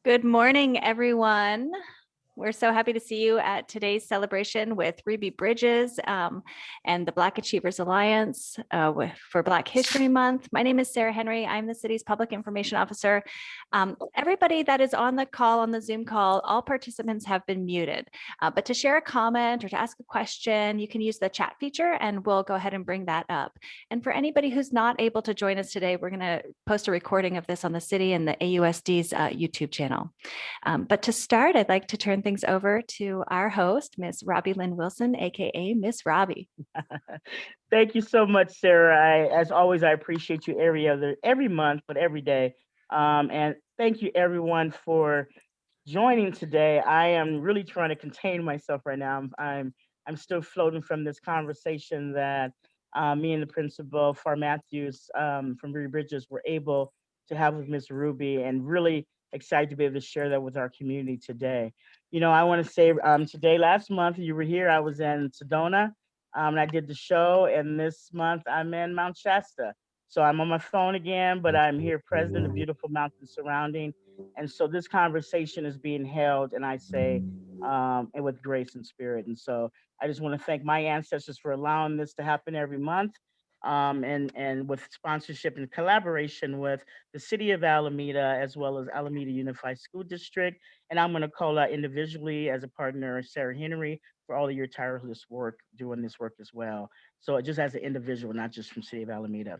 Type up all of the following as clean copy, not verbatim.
Good morning, everyone. We're so happy to see you at today's celebration with Ruby Bridges and the Black Achievers Alliance for Black History Month. My name is Sarah Henry. I'm the city's public information officer. Everybody that is on the call, on the Zoom call, all participants have been muted. But to share a comment or to ask a question, you can use the chat feature and we'll go ahead and bring that up. And for anybody who's not able to join us today, we're going to post a recording of this on the city and the AUSD's YouTube channel. But to start, I'd like to turn things over to our host, Miss Robbie Lynn Wilson, aka Miss Robbie. Thank you so much, Sarah. As always, I appreciate you every month, but every day. And thank you, everyone, for joining today. I am really trying to contain myself right now. I'm still floating from this conversation that me and the principal, Far Matthews, from Ruby Bridges, were able to have with Miss Ruby, and really excited to be able to share that with our community today. You know, I want to say last month you were here, I was in Sedona, and I did the show, and this month I'm in Mount Shasta. So I'm on my phone again, but I'm here present in the beautiful mountains surrounding. And so this conversation is being held, and I say, and with grace and spirit. And so I just want to thank my ancestors for allowing this to happen every month, and with sponsorship and collaboration with the city of Alameda, as well as Alameda Unified School District. And I'm going to call out individually as a partner, Sarah Henry, for all of your tireless work doing this work as well. So just as an individual, not just from city of Alameda.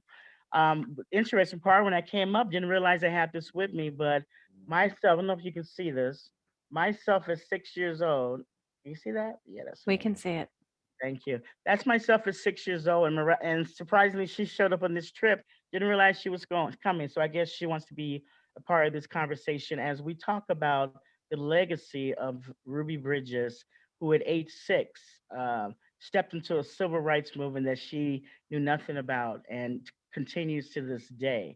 Interesting part, when I came up, didn't realize I had this with me, but myself, I don't know if you can see this, myself at 6 years old. Can you see that? Yeah, that's We me. can see it. Thank you. That's myself at 6 years old, and surprisingly, she showed up on this trip. Didn't realize she was coming, so I guess she wants to be a part of this conversation as we talk about the legacy of Ruby Bridges, who at age 6 stepped into a civil rights movement that she knew nothing about, and continues to this day.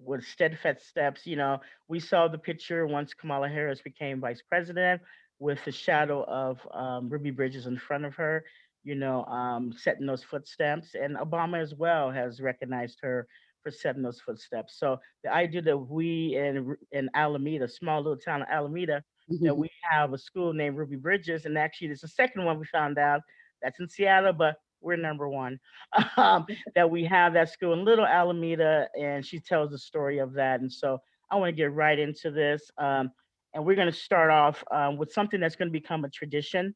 With steadfast steps, we saw the picture once Kamala Harris became vice president, with the shadow of Ruby Bridges in front of her, setting those footsteps. And Obama as well has recognized her for setting those footsteps. So the idea that we in Alameda, small little town of Alameda, that we have a school named Ruby Bridges, and actually there's a second one we found out that's in Seattle, but we're number one. That we have that school in Little Alameda, and she tells the story of that. And so I want to get right into this. And we're going to start off with something that's going to become a tradition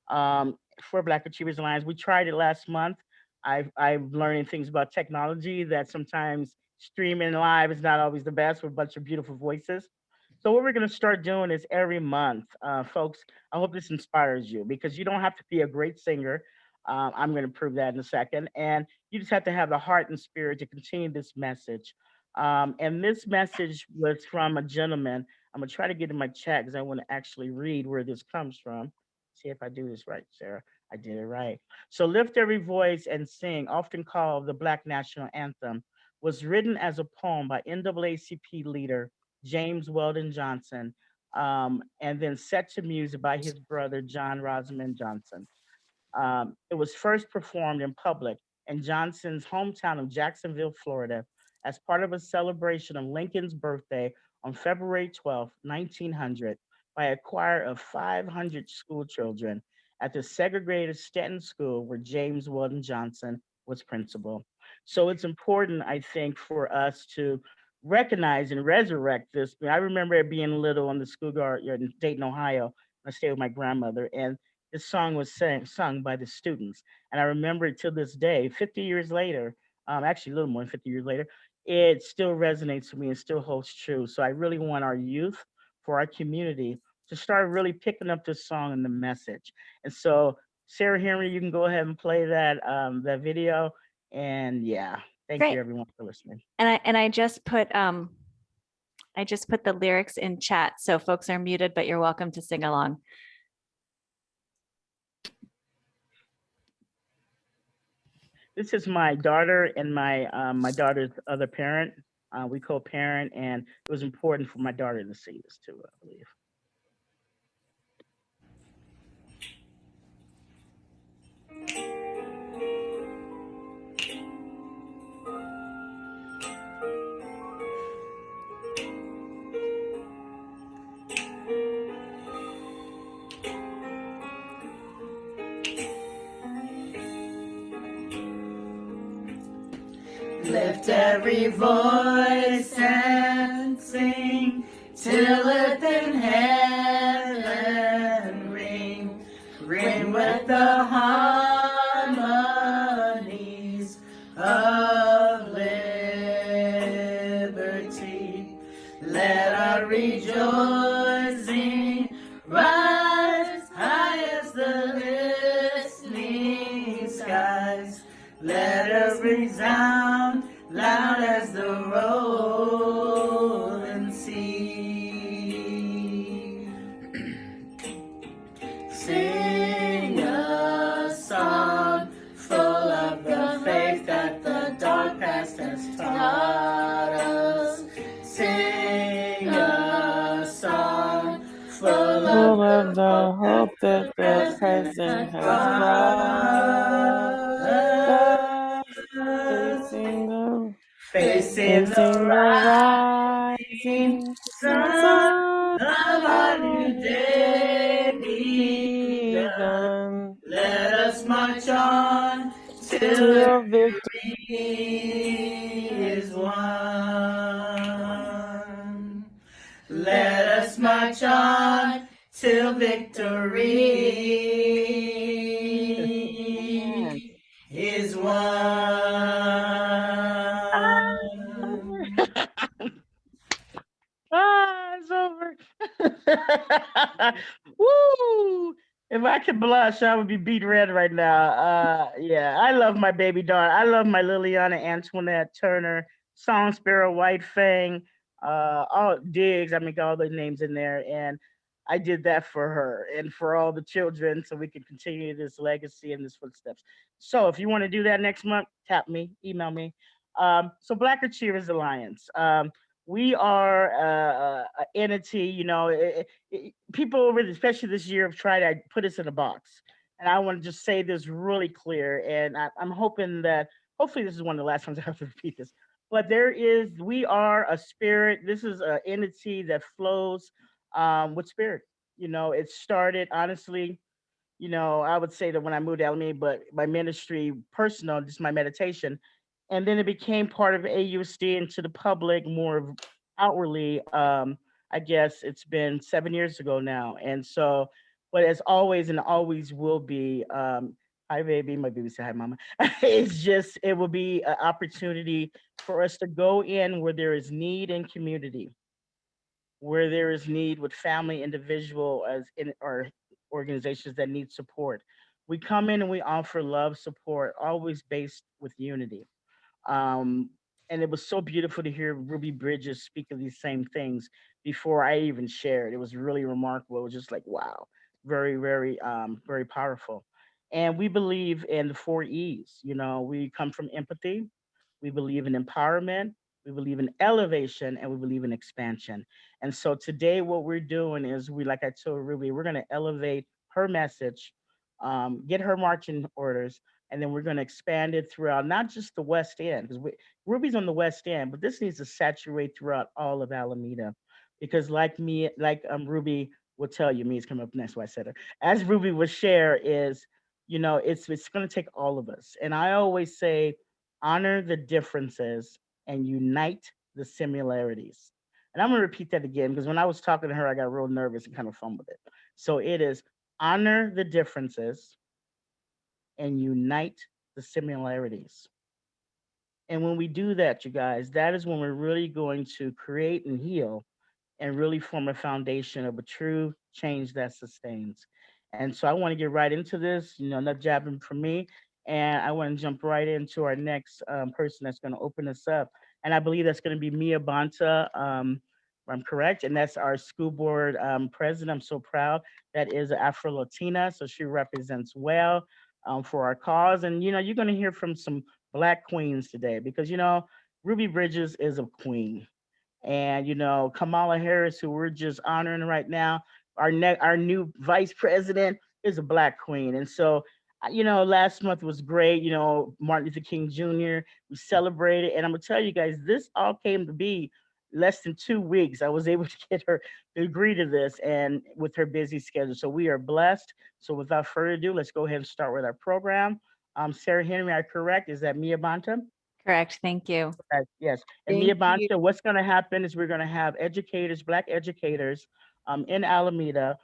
for Black Achievers Alliance. We tried it last month. I'm learning things about technology that sometimes streaming live is not always the best with a bunch of beautiful voices. So what we're going to start doing is every month, folks, I hope this inspires you, because you don't have to be a great singer. I'm going to prove that in a second. And you just have to have the heart and spirit to continue this message. And this message was from a gentleman. I'm going to try to get in my chat because I want to actually read where this comes from. See if I do this right, Sarah. I did it right. So, Lift Every Voice and Sing, often called the Black National Anthem, was written as a poem by NAACP leader James Weldon Johnson, and then set to music by his brother John Rosamond Johnson. It was first performed in public in Johnson's hometown of Jacksonville, Florida, as part of a celebration of Lincoln's birthday on February 12th, 1900, by a choir of 500 school children at the segregated Stanton School, where James Weldon Johnson was principal. So it's important, I think, for us to recognize and resurrect this. I remember being little in the schoolyard in Dayton, Ohio. I stayed with my grandmother, and this song was sung by the students. And I remember it to this day, 50 years later, actually a little more than 50 years later, it still resonates with me and still holds true. So I really want our youth, for our community, to start really picking up this song and the message. And so, Sarah Henry, you can go ahead and play that video. And yeah, thank you Great. everyone for listening. And I just put the lyrics in chat, so folks are muted, but you're welcome to sing along. This is my daughter and my daughter's other parent. We co-parent, and it was important for my daughter to see this too, I believe. every voice and sing till earth and heaven ring, ring with the harmonies of liberty. Let our rejoicing rise high as the listening skies. Let us resound loud as the rolling sea. Sing a song full of the faith that the dark past has taught us. Sing a song full of the hope that the present has brought us. Facing the rising sun of a new day begun. Let us march on till victory is won. Let us march on till victory is won. It's over. Woo! If I could blush, I would be beat red right now. Yeah, I love my baby daughter. I love my Liliana Antoinette Turner, Song Sparrow, White Fang, all Diggs. I mean, got all the names in there, and I did that for her and for all the children, so we can continue this legacy and this footsteps. So, if you want to do that next month, tap me, email me. So, Black Achievers Alliance. We are an entity, you know, people, really, especially this year, have tried to put us in a box. And I want to just say this really clear. And I'm hoping that, hopefully, this is one of the last times I have to repeat this. But we are a spirit. This is an entity that flows with spirit. You know, it started, honestly, you know, I would say that when I moved to Alameda, but my ministry, personal, just my meditation, and then it became part of AUSD and to the public more outwardly. I guess it's been 7 years ago now, and so, but as always and always will be. Hi, baby. My baby said hi, mama. It's just it will be an opportunity for us to go in where there is need in community, where there is need with family, individual, as in or organizations that need support. We come in and we offer love, support, always based with unity. Um, and it was so beautiful to hear Ruby Bridges speak of these same things before I even shared. It was really remarkable. It was just like, wow, very, very, very powerful. And we believe in the 4 E's. You know, we come from empathy, we believe in empowerment, we believe in elevation, and we believe in expansion. And so today, what we're doing is like I told Ruby, we're going to elevate her message, get her marching orders, and then we're going to expand it throughout not just the West End, because Ruby's on the West End, but this needs to saturate throughout all of Alameda, because like me, like Ruby will tell you, me is coming up next. Why I said her, as Ruby will share, is it's going to take all of us, and I always say, honor the differences and unite the similarities. And I'm going to repeat that again because when I was talking to her, I got real nervous and kind of fumbled it. So it is honor the differences and unite the similarities. And when we do that, you guys, that is when we're really going to create and heal and really form a foundation of a true change that sustains. And so I want to get right into this, not jabbing from me. And I want to jump right into our next person that's going to open us up. And I believe that's going to be Mia Bonta. If I'm correct. And that's our school board president. I'm so proud. That is Afro Latina. So she represents well for our cause. And, you're going to hear from some Black queens today because, Ruby Bridges is a queen. And Kamala Harris, who we're just honoring right now, our new vice president is a Black queen. And so, last month was great. Martin Luther King Jr. We celebrated, and I'm gonna tell you guys, this all came to be less than 2 weeks. I was able to get her to agree to this, and with her busy schedule, so we are blessed. So without further ado, let's go ahead and start with our program. Sarah Henry, I correct? Is that Mia Bonta? Correct. Thank you. Yes. And Thank Mia you. Bonta, what's going to happen is we're going to have educators, Black educators, in Alameda,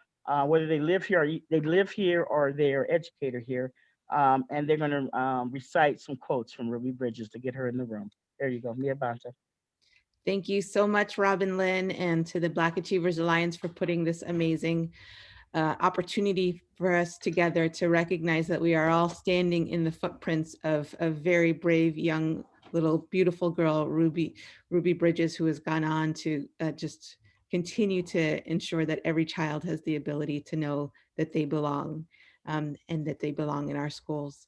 whether they live here or they live here or they're educator here, and they're going to recite some quotes from Ruby Bridges to get her in the room. There you go, Mia Bonta. Thank you so much, Robin Lynn, and to the Black Achievers Alliance for putting this amazing opportunity for us together to recognize that we are all standing in the footprints of a very brave young little beautiful girl, Ruby Bridges, who has gone on to just continue to ensure that every child has the ability to know that they belong, and that they belong in our schools.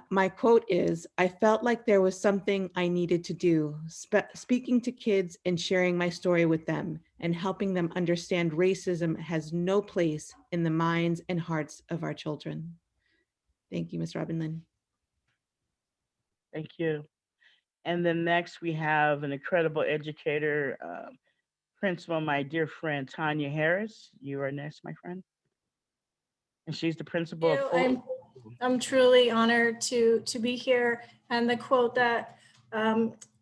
My quote is, I felt like there was something I needed to do, speaking to kids and sharing my story with them and helping them understand racism has no place in the minds and hearts of our children. Thank you, Ms. Robin Lynn. Thank you. And then next we have an incredible educator, principal, my dear friend, Tanya Harris. You are next, my friend. And she's the principal of I'm truly honored to be here. And the quote that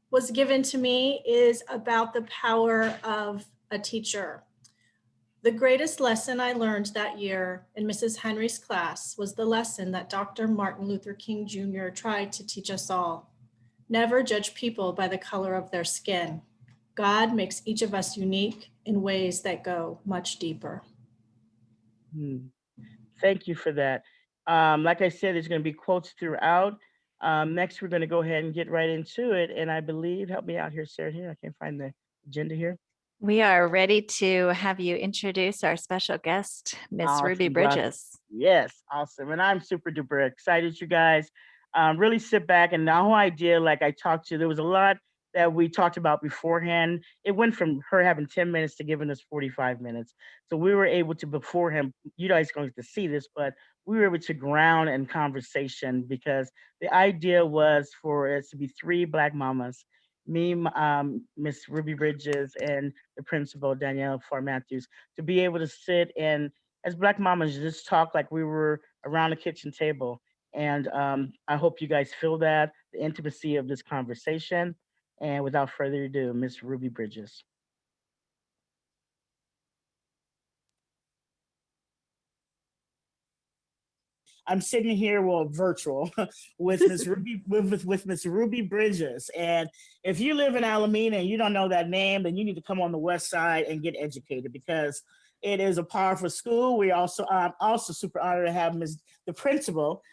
was given to me is about the power of a teacher. The greatest lesson I learned that year in Mrs. Henry's class was the lesson that Dr. Martin Luther King Jr. tried to teach us all. Never judge people by the color of their skin. God makes each of us unique in ways that go much deeper. Thank you for that. Like I said, there's going to be quotes throughout. Next, we're going to go ahead and get right into it. And I believe, help me out here, Sarah, here. I can't find the agenda here. We are ready to have you introduce our special guest, Miss Ruby Awesome, Bridges. Yes, awesome. And I'm super duper excited, you guys. Really sit back, and the whole idea, like I talked to, there was a lot that we talked about beforehand. It went from her having 10 minutes to giving us 45 minutes. So we were able to, beforehand, you guys going to see this, but we were able to ground in conversation because the idea was for us to be three Black mamas, me, Miss Ruby Bridges, and the principal, Danielle Farr Matthews, to be able to sit and, as Black mamas, just talk like we were around the kitchen table. And I hope you guys feel that, the intimacy of this conversation. And without further ado, Miss Ruby Bridges. I'm sitting here, well, virtual, with Miss Ruby with Miss Ruby Bridges. And if you live in Alameda and you don't know that name, then you need to come on the West Side and get educated because it is a powerful school. We also super honored to have the principal,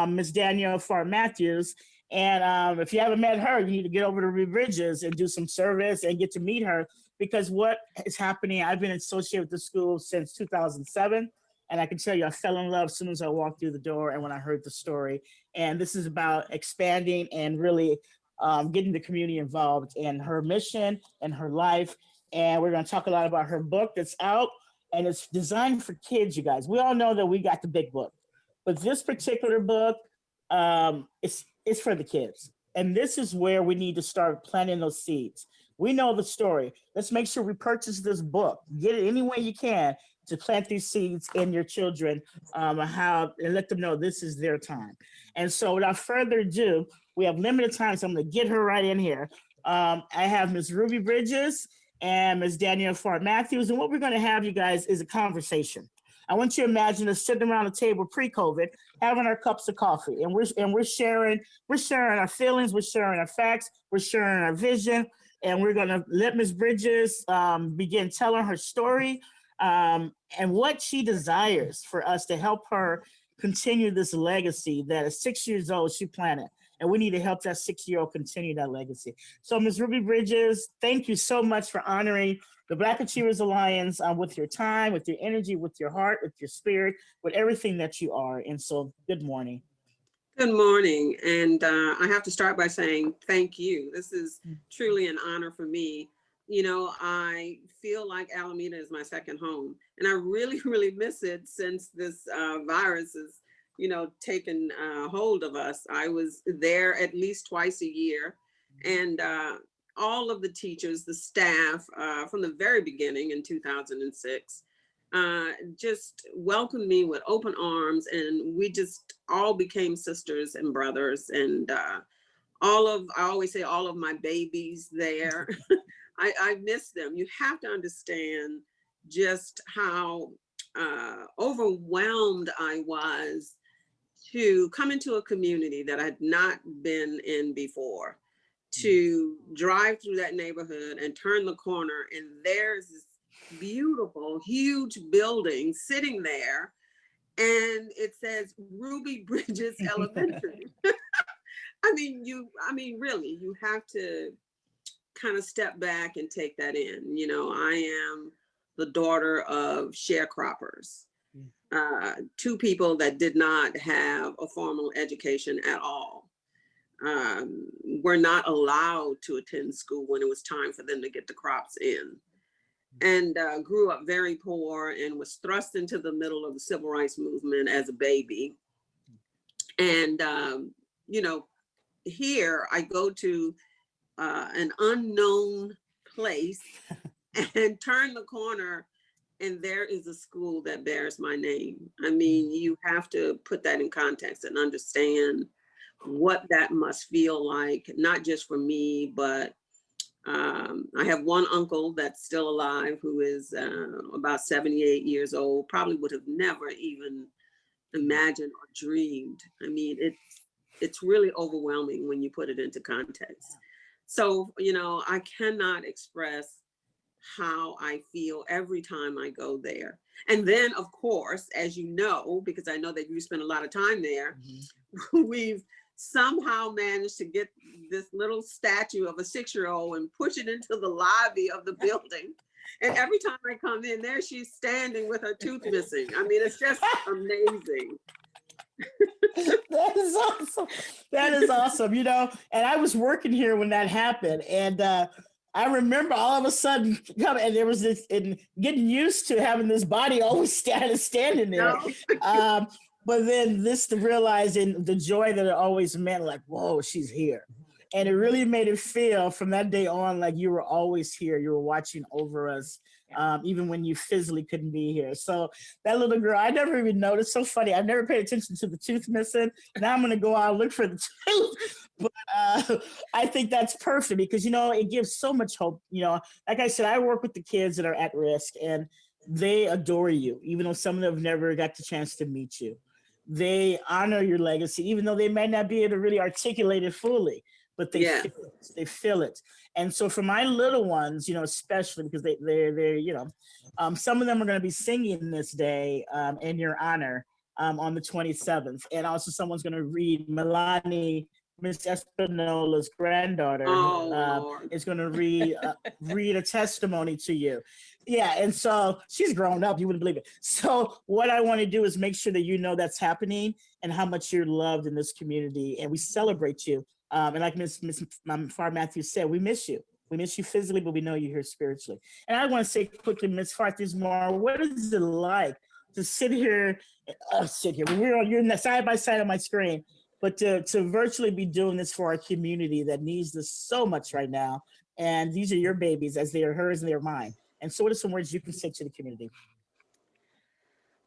Miss Danielle Farr Matthews. And if you haven't met her, you need to get over to Ruby Bridges and do some service and get to meet her because what is happening, I've been associated with the school since 2007. And I can tell you, I fell in love as soon as I walked through the door and when I heard the story. And this is about expanding and really getting the community involved in her mission and her life. And we're going to talk a lot about her book that's out. And it's designed for kids, you guys. We all know that we got the big book. But this particular book, it's for the kids. And this is where we need to start planting those seeds. We know the story. Let's make sure we purchase this book. Get it any way you can to plant these seeds in your children, and let them know this is their time. And so without further ado, we have limited time, so I'm gonna get her right in here. I have Ms. Ruby Bridges and Ms. Danielle Farr Matthews, and what we're gonna have, you guys, is a conversation. I want you to imagine us sitting around the table pre-COVID, having our cups of coffee, and we're sharing our feelings, we're sharing our facts, we're sharing our vision, and we're gonna let Ms. Bridges begin telling her story. And what she desires for us to help her continue this legacy that at 6 years old she planted. And we need to help that 6-year-old continue that legacy. So Ms. Ruby Bridges, thank you so much for honoring the Black Achievers Alliance with your time, with your energy, with your heart, with your spirit, with everything that you are. And so good morning. Good morning. And I have to start by saying thank you. This is truly an honor for me. You know, I feel like Alameda is my second home, and I really, really miss it since this virus has, you know, taken hold of us. I was there at least twice a year, and all of the teachers, the staff from the very beginning in 2006, just welcomed me with open arms, and we just all became sisters and brothers. And I always say all of my babies there. I miss them. You have to understand just how overwhelmed I was to come into a community that I had not been in before, to drive through that neighborhood and turn the corner, and there's this beautiful, huge building sitting there, and it says Ruby Bridges Elementary. I mean, really, you have to kind of step back and take that in. You know, I am the daughter of sharecroppers, two people that did not have a formal education at all. Were not allowed to attend school when it was time for them to get the crops in, and grew up very poor and was thrust into the middle of the civil rights movement as a baby. And, you know, here I go to an unknown place and turn the corner, and there is a school that bears my name. I mean, you have to put that in context and understand what that must feel like, not just for me, but I have one uncle that's still alive who is about 78 years old, probably would have never even imagined or dreamed. I mean, it's really overwhelming when you put it into context. So, you know, I cannot express how I feel every time I go there. And then, of course, as you know, because I know that you spend a lot of time there, we've somehow managed to get this little statue of a 6-year-old and push it into the lobby of the building. And every time I come in there, she's standing with her tooth missing. I mean, it's just amazing. That is awesome. That is awesome. You know, and I was working here when that happened. And I remember all of a sudden coming, and there was this, and getting used to having this body always standing there. No. But then this to realizing the joy that it always meant, like, whoa, she's here. And it really made it feel from that day on like you were always here. You were watching over us, even when you physically couldn't be here. So that little girl, I never even noticed. So funny. I've never paid attention to the tooth missing. Now I'm going to go out and look for the tooth. But I think that's perfect because, you know, it gives so much hope. You know, like I said, I work with the kids that are at risk, and they adore you, even though some of them have never got the chance to meet you. They honor your legacy, even though they might not be able to really articulate it fully, but they feel it. They feel it. And so for my little ones, you know, especially because they're you know, some of them are going to be singing this day in your honor on the 27th. And also someone's going to read Milani, Miss Espinola's granddaughter, is going to read a testimony to you. Yeah, and so she's grown up, you wouldn't believe it. So what I want to do is make sure that you know that's happening and how much you're loved in this community, and we celebrate you. And like Miss Far Matthews said, we miss you. We miss you physically, but we know you're here spiritually. And I want to say quickly, Miss Farthis-Moore, what is it like to sit here? You're side by side on my screen, but to virtually be doing this for our community that needs this so much right now. And these are your babies, as they are hers and they're mine. And so what are some words you can say to the community?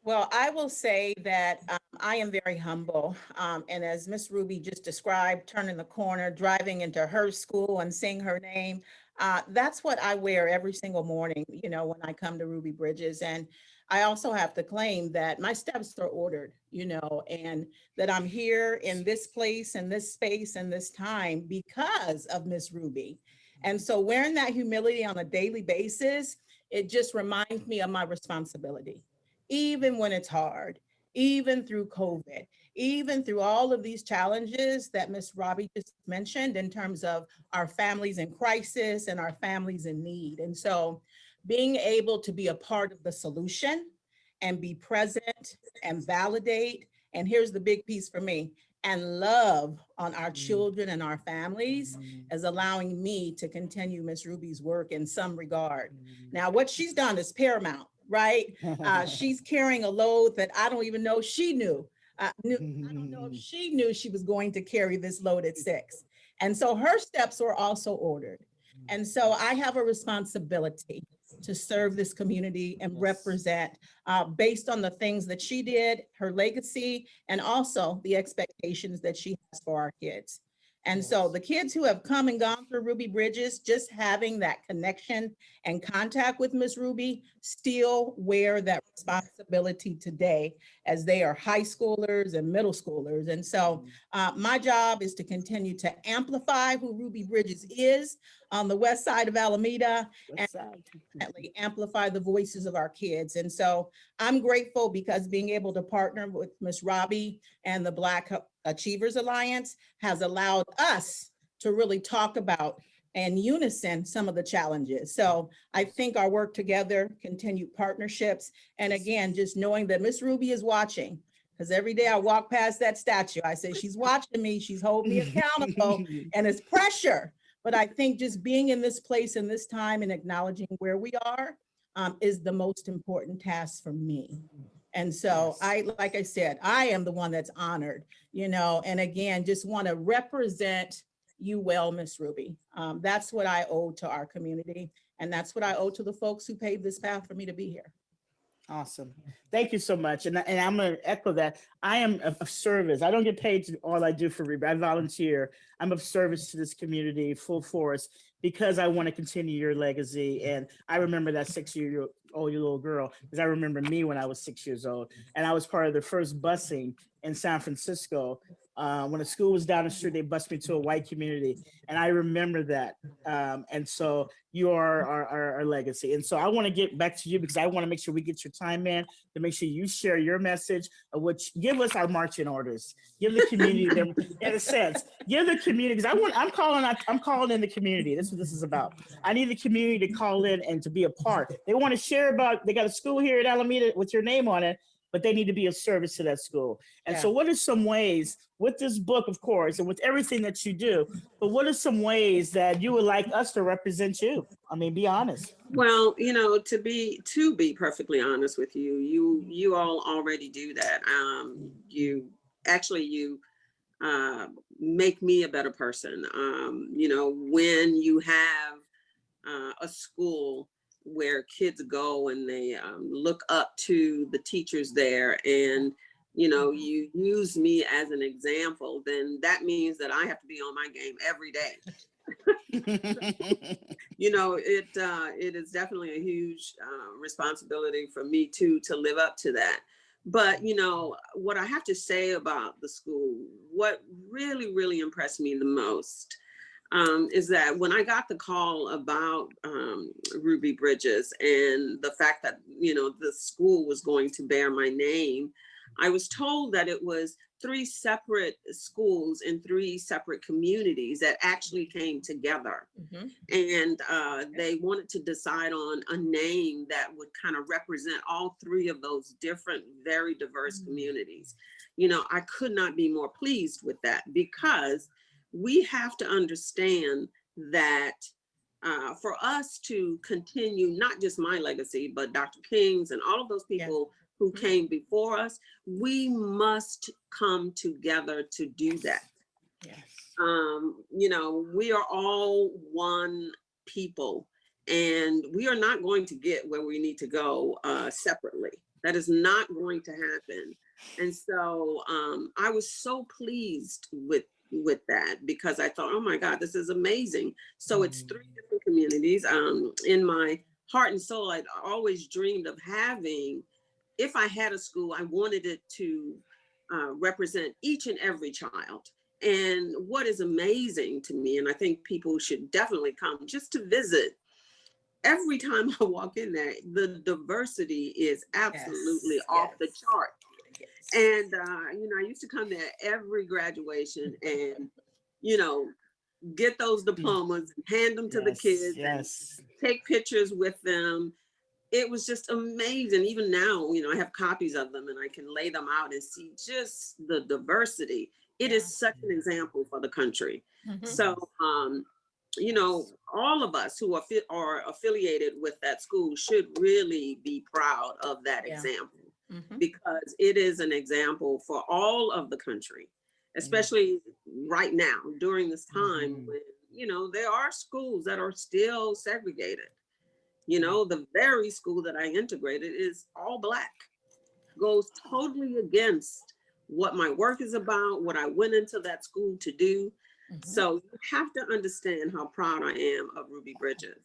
Well, I will say that I am very humble. And as Miss Ruby just described, turning the corner, driving into her school and saying her name, that's what I wear every single morning, you know, when I come to Ruby Bridges. And I also have to claim that my steps are ordered, you know, and that I'm here in this place and this space and this time because of Miss Ruby. And so wearing that humility on a daily basis, it just reminds me of my responsibility, even when it's hard, even through COVID, even through all of these challenges that Miss Robbie just mentioned in terms of our families in crisis and our families in need. And so being able to be a part of the solution and be present and validate, and here's the big piece for me, and love on our children and our families is allowing me to continue Miss Ruby's work in some regard. Now, what she's done is paramount, right? She's carrying a load that I don't even know she knew. I don't know if she knew she was going to carry this load at 6. And so her steps were also ordered. And so I have a responsibility to serve this community and represent based on the things that she did, her legacy, and also the expectations that she has for our kids. And so the kids who have come and gone through Ruby Bridges, just having that connection and contact with Miss Ruby still wear that responsibility today as they are high schoolers and middle schoolers. And so my job is to continue to amplify who Ruby Bridges is on the west side of Alameda and definitely amplify the voices of our kids. And so I'm grateful because being able to partner with Miss Robbie and the Black Achievers Alliance has allowed us to really talk about in unison some of the challenges. So I think our work together, continued partnerships, and again, just knowing that Miss Ruby is watching, because every day I walk past that statue, I say, she's watching me, she's holding me accountable, and it's pressure. But I think just being in this place in this time and acknowledging where we are is the most important task for me. And so like I said, I am the one that's honored, you know, and again, just want to represent you well, Miss Ruby. That's what I owe to our community. And that's what I owe to the folks who paved this path for me to be here. Awesome. Thank you so much. And I'm going to echo that. I am of service. I don't get paid to all I do for Ruby. I volunteer. I'm of service to this community full force because I want to continue your legacy. And I remember that 6-year-old little girl because I remember me when I was 6 years old. And I was part of the first busing in San Francisco. When the school was down the street, they bused me to a white community. And I remember that. And so you are our legacy. And so I want to get back to you because I want to make sure we get your time, man, to make sure you share your message, of which give us our marching orders. Give the community them, in a sense. Give the community, because I'm calling in the community. That's what this is about. I need the community to call in and to be a part. They want to share about, they got a school here at Alameda with your name on it, but they need to be of service to that school. And so what are some ways with this book, of course, and with everything that you do, but what are some ways that you would like us to represent you? I mean, be honest. Well, you know, to be perfectly honest with you, you all already do that. You make me a better person. You know, when you have a school where kids go and they look up to the teachers there, and you know, you use me as an example, then that means that I have to be on my game every day. You know, it is definitely a huge responsibility for me to live up to that. But you know, what I have to say about the school, what really impressed me the most is that when I got the call about Ruby Bridges and the fact that, you know, the school was going to bear my name, I was told that it was 3 separate schools in 3 separate communities that actually came together. And they wanted to decide on a name that would kind of represent all 3 of those different, very diverse communities. You know, I could not be more pleased with that, because we have to understand that for us to continue, not just my legacy, but Dr. King's and all of those people who came before us, we must come together to do that. You know, we are all one people, and we are not going to get where we need to go separately. That is not going to happen. And so I was so pleased with that, because I thought, oh my God, this is amazing. So it's 3 different communities. In my heart and soul, I'd always dreamed of having, if I had a school, I wanted it to represent each and every child. And what is amazing to me, and I think people should definitely come just to visit, every time I walk in there, the diversity is absolutely off the chart. And, you know, I used to come there every graduation and, you know, get those diplomas and hand them to the kids and take pictures with them. It was just amazing. Even now, you know, I have copies of them and I can lay them out and see just the diversity. It is such an example for the country. So, you know, all of us who are affiliated with that school should really be proud of that example, because it is an example for all of the country, especially right now during this time when, you know, there are schools that are still segregated. You know, the very school that I integrated is all Black, goes totally against what my work is about, what I went into that school to do. So you have to understand how proud I am of Ruby Bridges.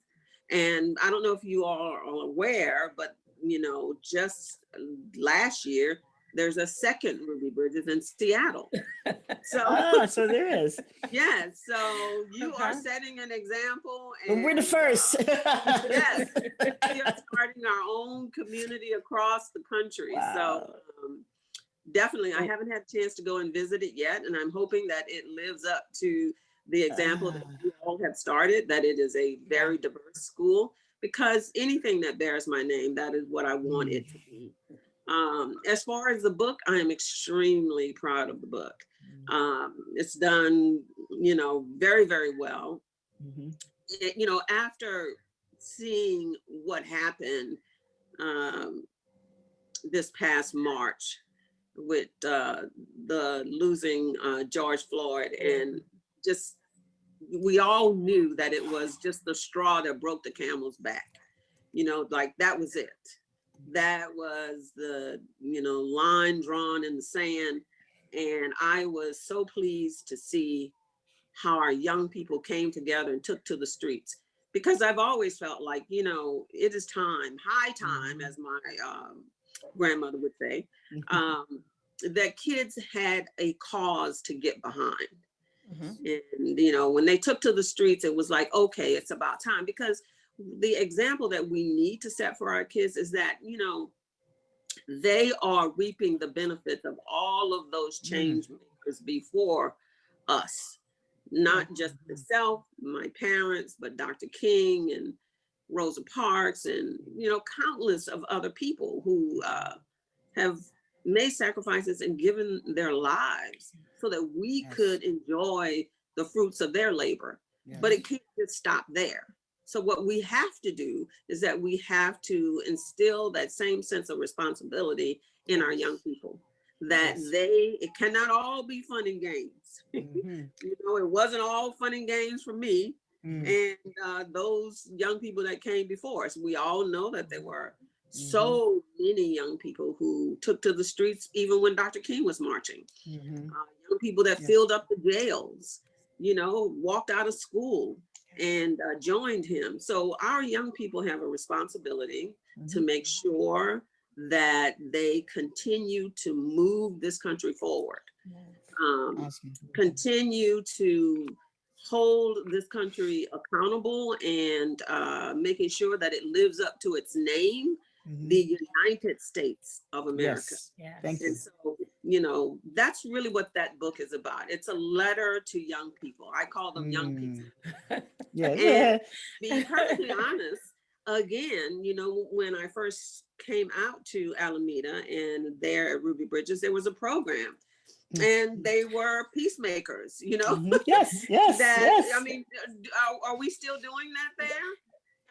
And I don't know if you all are aware, but just last year, there's a second Ruby Bridges in Seattle. So there is. Yes, so you are setting an example. And we're the first. Yes, we are starting our own community across the country. Wow. So definitely, I haven't had a chance to go and visit it yet, and I'm hoping that it lives up to the example that you all have started, that it is a very diverse school, because anything that bears my name, that is what I want it to be. As far as the book, I am extremely proud of the book. It's done, very, very well. After seeing what happened this past March with the losing George Floyd, and just, we all knew that it was just the straw that broke the camel's back. Like that was it. That was the, line drawn in the sand. And I was so pleased to see how our young people came together and took to the streets, because I've always felt like, it is time, high time, as my grandmother would say, that kids had a cause to get behind. And, when they took to the streets, it was like, okay, it's about time, because the example that we need to set for our kids is that, they are reaping the benefits of all of those change makers before us, not just myself, my parents, but Dr. King and Rosa Parks and, countless of other people who have made sacrifices and given their lives so that we could enjoy the fruits of their labor. But it can't just stop there. So what we have to do is that we have to instill that same sense of responsibility in our young people, that it cannot all be fun and games. It wasn't all fun and games for me and those young people that came before us. We all know that there were so many young people who took to the streets even when Dr. King was marching. Young people that filled up the jails, walked out of school and joined him. So our young people have a responsibility to make sure that they continue to move this country forward, continue to hold this country accountable, and making sure that it lives up to its name, the United States of America. Thank you. And so, that's really what that book is about. It's a letter to young people. I call them young people. And be perfectly honest, again, when I first came out to Alameda and there at Ruby Bridges, there was a program. And they were peacemakers, Yes. I mean, are we still doing that there?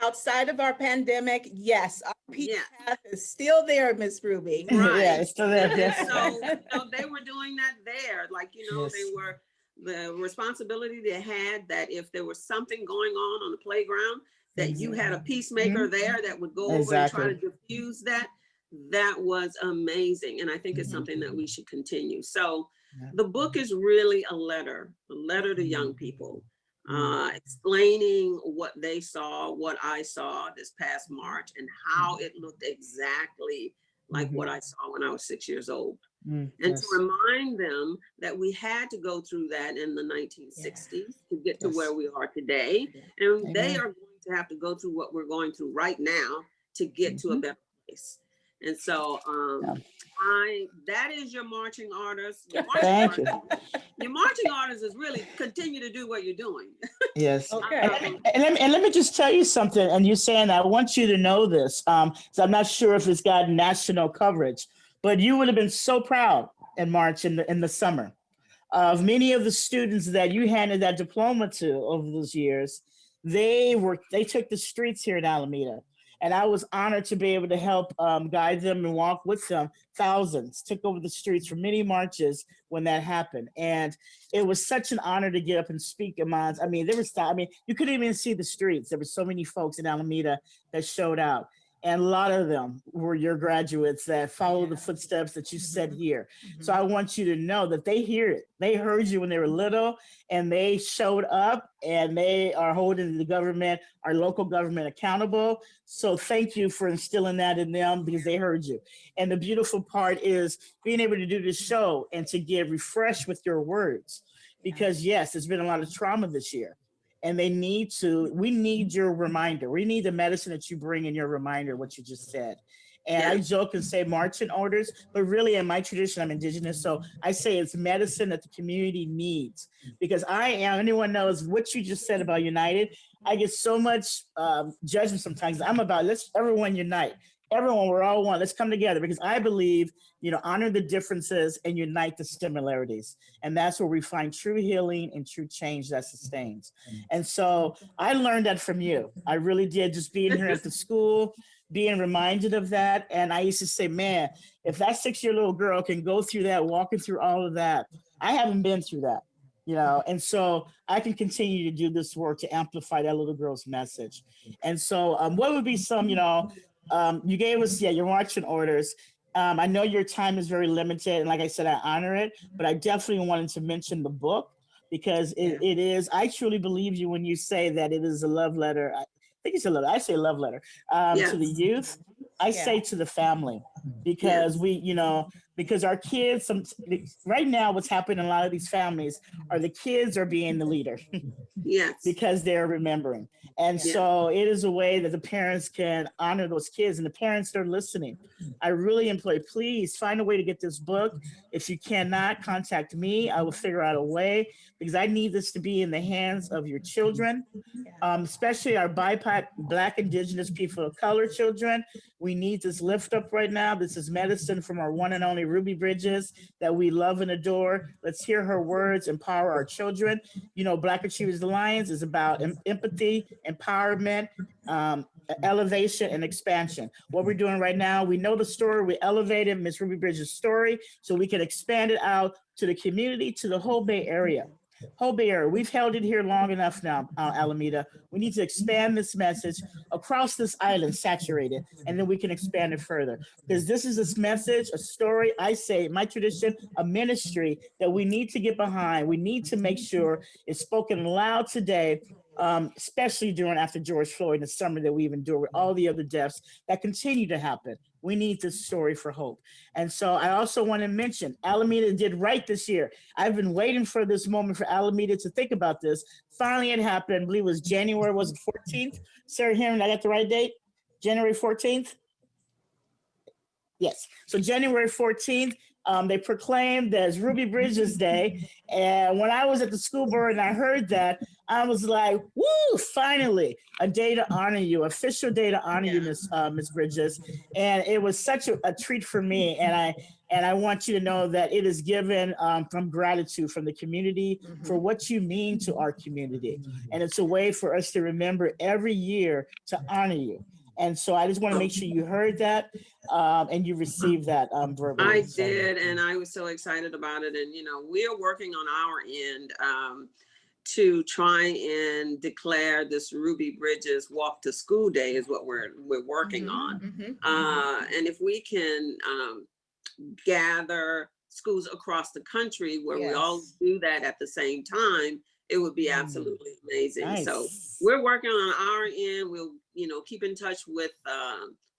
Outside of our pandemic, yes, our peace path is still there, Miss Ruby. Right. Yeah, it's still there. Yes. So they were doing that there. Like, they were, the responsibility they had, that if there was something going on the playground, that you had a peacemaker there that would go over and try to diffuse that. That was amazing. And I think it's something that we should continue. So the book is really a letter to young people, explaining what they saw, what I saw this past March, and how it looked exactly like what I saw when I was 6 years old. And to remind them that we had to go through that in the 1960s to get to where we are today. And they are going to have to go through what we're going through right now to get to a better place. And so that is your marching orders. Thank you. Your marching orders is really continue to do what you're doing. Yes. Okay. And let me just tell you something. And you're saying, I want you to know this. So I'm not sure if it's got national coverage, but you would have been so proud in March in the summer of many of the students that you handed that diploma to over those years. They took the streets here in Alameda. And I was honored to be able to help guide them and walk with them. Thousands took over the streets for many marches when that happened. And it was such an honor to get up and speak among. You couldn't even see the streets. There were so many folks in Alameda that showed out. And a lot of them were your graduates that follow the footsteps that you set here. So I want you to know that they hear it. They heard you when they were little, and they showed up, and they are holding the government, our local government, accountable. So thank you for instilling that in them, because they heard you. And the beautiful part is being able to do this show and to get refreshed with your words, because yes, there's been a lot of trauma this year. And we need your reminder. We need the medicine that you bring in your reminder, what you just said. And I joke and say marching orders, but really in my tradition, I'm indigenous. So I say it's medicine that the community needs, because anyone knows what you just said about United. I get so much judgment sometimes. I'm about, let's everyone unite. Everyone, we're all one. Let's come together, because I believe, honor the differences and unite the similarities. And that's where we find true healing and true change that sustains. And so I learned that from you. I really did, just being here at the school, being reminded of that. And I used to say, man, if that 6-year little girl can go through that, walking through all of that, I haven't been through that. And so I can continue to do this work to amplify that little girl's message. And so what would be some, you gave us, your marching orders. I know your time is very limited, and like I said, I honor it, but I definitely wanted to mention the book, because it is, I truly believe you when you say that it is a love letter. I think it's a love, I say love letter to the youth. I say to the family, because because our kids, right now, what's happening in a lot of these families are the kids are being the leader. Because they're remembering. And so it is a way that the parents can honor those kids, and the parents that are listening. I really implore, please find a way to get this book. If you cannot, contact me. I will figure out a way, because I need this to be in the hands of your children, especially our BIPOC, Black, Indigenous, people of color children. We need this lift up right now. This is medicine from our one and only Ruby Bridges that we love and adore. Let's hear her words, empower our children. Black Achievers Alliance is about empathy, empowerment, elevation, and expansion. What we're doing right now, we know the story, we elevated Miss Ruby Bridges' story so we can expand it out to the community, to the whole Bay Area. We've held it here long enough now, Alameda. We need to expand this message across this island, saturate it, and then we can expand it further. Because this is this message, a story, I say, my tradition, a ministry that we need to get behind. We need to make sure it's spoken loud today, especially after George Floyd, the summer that we've endured with all the other deaths that continue to happen. We need this story for hope. And so I also want to mention, Alameda did right this year. I've been waiting for this moment for Alameda to think about this. Finally, it happened. I believe it was January, was it 14th? Sarah Herron, I got the right date? January 14th? Yes. So January 14th, they proclaimed as Ruby Bridges Day. And when I was at the school board and I heard that, I was like, woo, finally, a day to honor you, official day to honor you, Miss Bridges. And it was such a treat for me. And I want you to know that it is given from gratitude from the community for what you mean to our community. And it's a way for us to remember every year to honor you. And so I just want to make sure you heard that and you received that verbally. I did, and I was so excited about it. And, we're working on our end to try and declare this Ruby Bridges Walk to School Day is what we're working on. And if we can gather schools across the country where we all do that at the same time, it would be absolutely amazing. Nice. So we're working on our end. We'll, keep in touch with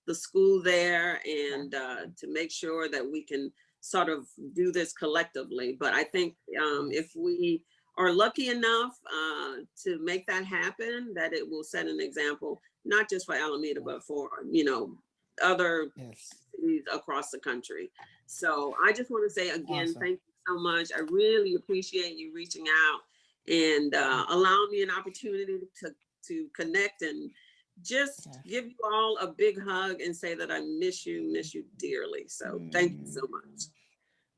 the school there and to make sure that we can sort of do this collectively. But I think if we are lucky enough to make that happen, that it will set an example, not just for Alameda, but for, other cities across the country. So I just want to say again, thank you so much. I really appreciate you reaching out and allowing me an opportunity to connect and just give you all a big hug and say that I miss you dearly. So thank you so much.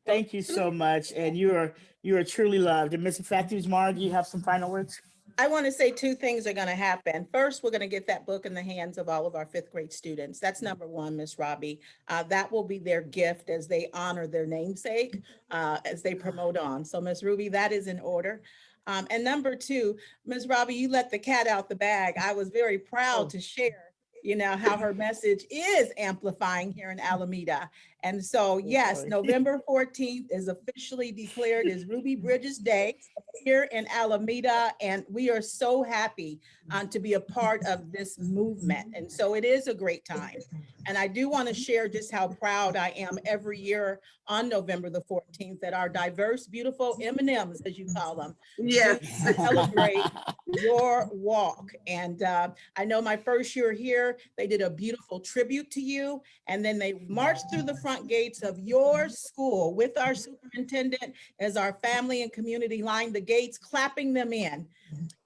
Thank you so much. And you are truly loved. And Mr. Factories, Mara, do you have some final words? I want to say two things are going to happen. First, we're going to get that book in the hands of all of our 5th grade students. That's number one, Miss Robbie. That will be their gift as they honor their namesake, as they promote on. So Miss Ruby, that is in order. And number two, Ms. Robbie, you let the cat out the bag. I was very proud to share you know, how her message is amplifying here in Alameda. And so, yes, boy. November 14th is officially declared as Ruby Bridges Day here in Alameda. And we are so happy to be a part of this movement. And so it is a great time. And I do want to share just how proud I am every year on November the 14th that our diverse, beautiful M&Ms, as you call them, Yes. celebrate your walk. And I know my first year here, they did a beautiful tribute to you. And then they marched through the front gates of your school with our superintendent as our family and community lined the gates, clapping them in.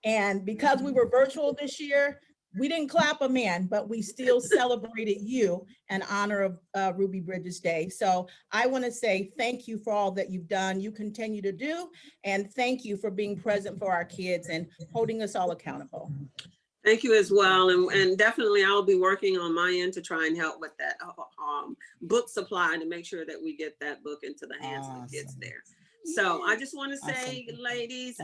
And because we were virtual this year, we didn't clap them in, but we still celebrated you in honor of Ruby Bridges Day. So I want to say thank you for all that you've done, you continue to do, and thank you for being present for our kids and holding us all accountable. Thank you as well. And definitely I'll be working on my end to try and help with that book supply to make sure that we get that book into the hands of the kids there. So I just want to say, ladies,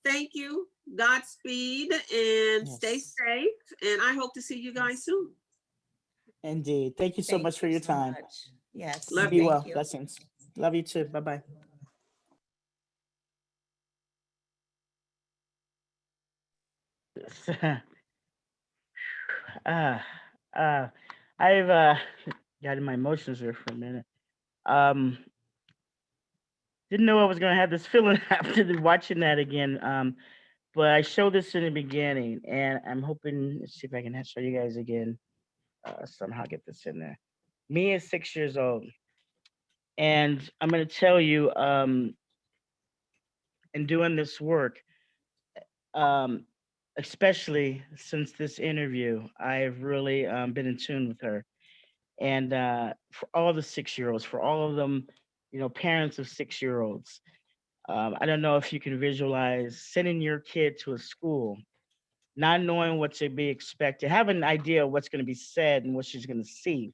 thank you, Godspeed, and stay safe. And I hope to see you guys soon. Indeed. Thank you so much for your time. Yes. Love Be you. well. Blessings. Love you too. Bye-bye. I've got in my emotions there for a minute. Didn't know I was gonna have this feeling after watching that again. But I showed this in the beginning, and I'm hoping, let's see if I can show you guys again. Somehow get this in there. Me is 6 years old, and I'm gonna tell you, in doing this work, um, especially since this interview, I've really been in tune with her. And for all the 6-year-olds, for all of them, parents of 6-year-olds, I don't know if you can visualize sending your kid to a school, not knowing what to be expected, having an idea of what's going to be said and what she's going to see,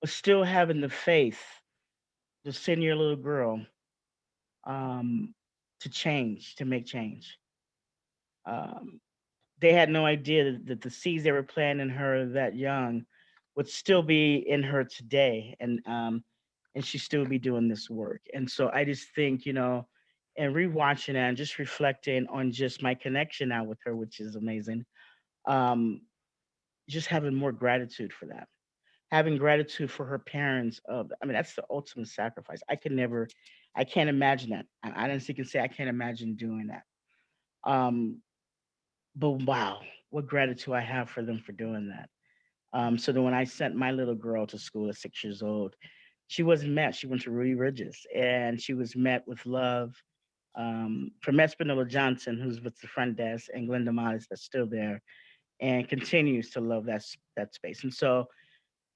but still having the faith to send your little girl to change, to make change. Um, they had no idea that the seeds they were planting in her that young would still be in her today, and she still be doing this work. And so I just think, and rewatching that and just reflecting on just my connection now with her, which is amazing. Um, just having more gratitude for that, having gratitude for her parents. I mean, that's the ultimate sacrifice. I can't imagine that. I honestly can say I can't imagine doing that. Um, but wow, what gratitude I have for them for doing that. So then when I sent my little girl to school at 6 years old, she wasn't met. She went to Ruby Ridges, and she was met with love from Espinola Johnson, who's with the front desk, and Glenda Modis, that's still there and continues to love that space. And so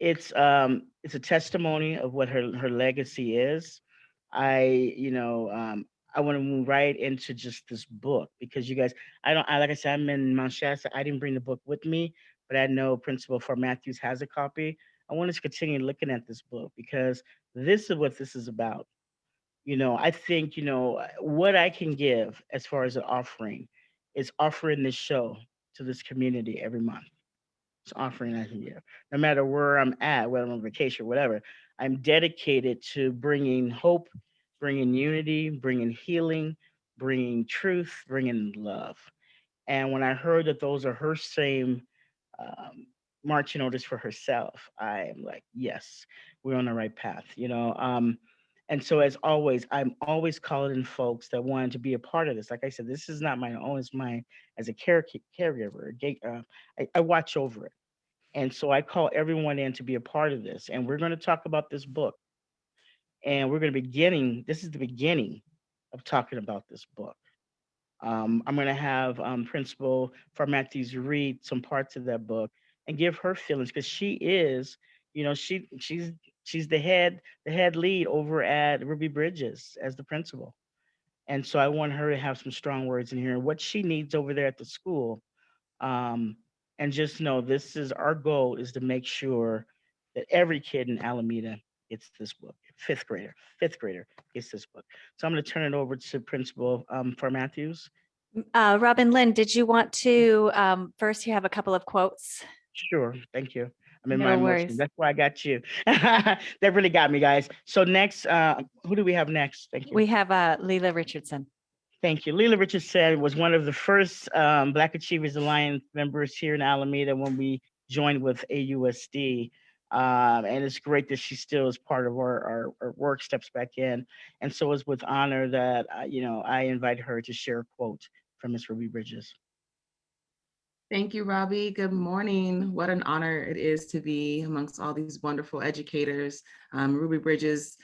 it's a testimony of what her legacy is. I want to move right into just this book because you guys, like I said, I'm in Mount Shasta. I didn't bring the book with me, but I know Principal for Matthews has a copy. I want us to continue looking at this book because this is what this is about. I think, what I can give as far as an offering is offering this show to this community every month. It's offering I can give. No matter where I'm at, whether I'm on vacation or whatever, I'm dedicated to bringing hope, bringing unity, bringing healing, bringing truth, bringing love. And when I heard that those are her same um, marching orders for herself, I am like, yes, we're on the right path, and so as always, I'm always calling in folks that wanted to be a part of this. Like I said, this is not my own, it's mine as a caregiver. I watch over it. And so I call everyone in to be a part of this. And we're going to talk about this book. And we're going to this is the beginning of talking about this book. I'm going to have Principal for Matthews read some parts of that book and give her feelings because she is, she's the head lead over at Ruby Bridges as the principal. And so I want her to have some strong words in here, what she needs over there at the school. And just know this is our goal is to make sure that every kid in Alameda gets this book. Fifth grader gets this book. So I'm going to turn it over to Principal for Matthews, Robin Lynn, did you want to, first you have a couple of quotes? Sure. Thank you. I'm in my No emotions. worries. That's why I got you. That really got me, guys. So next, who do we have next? Thank you. We have Leela Richardson. Thank you. Leela Richardson was one of the first Black Achievers Alliance members here in Alameda when we joined with AUSD. And it's great that she still is part of our work, steps back in. And so it's with honor that, I invite her to share a quote from Miss Ruby Bridges. Thank you, Robbie. Good morning. What an honor it is to be amongst all these wonderful educators. Ruby Bridges,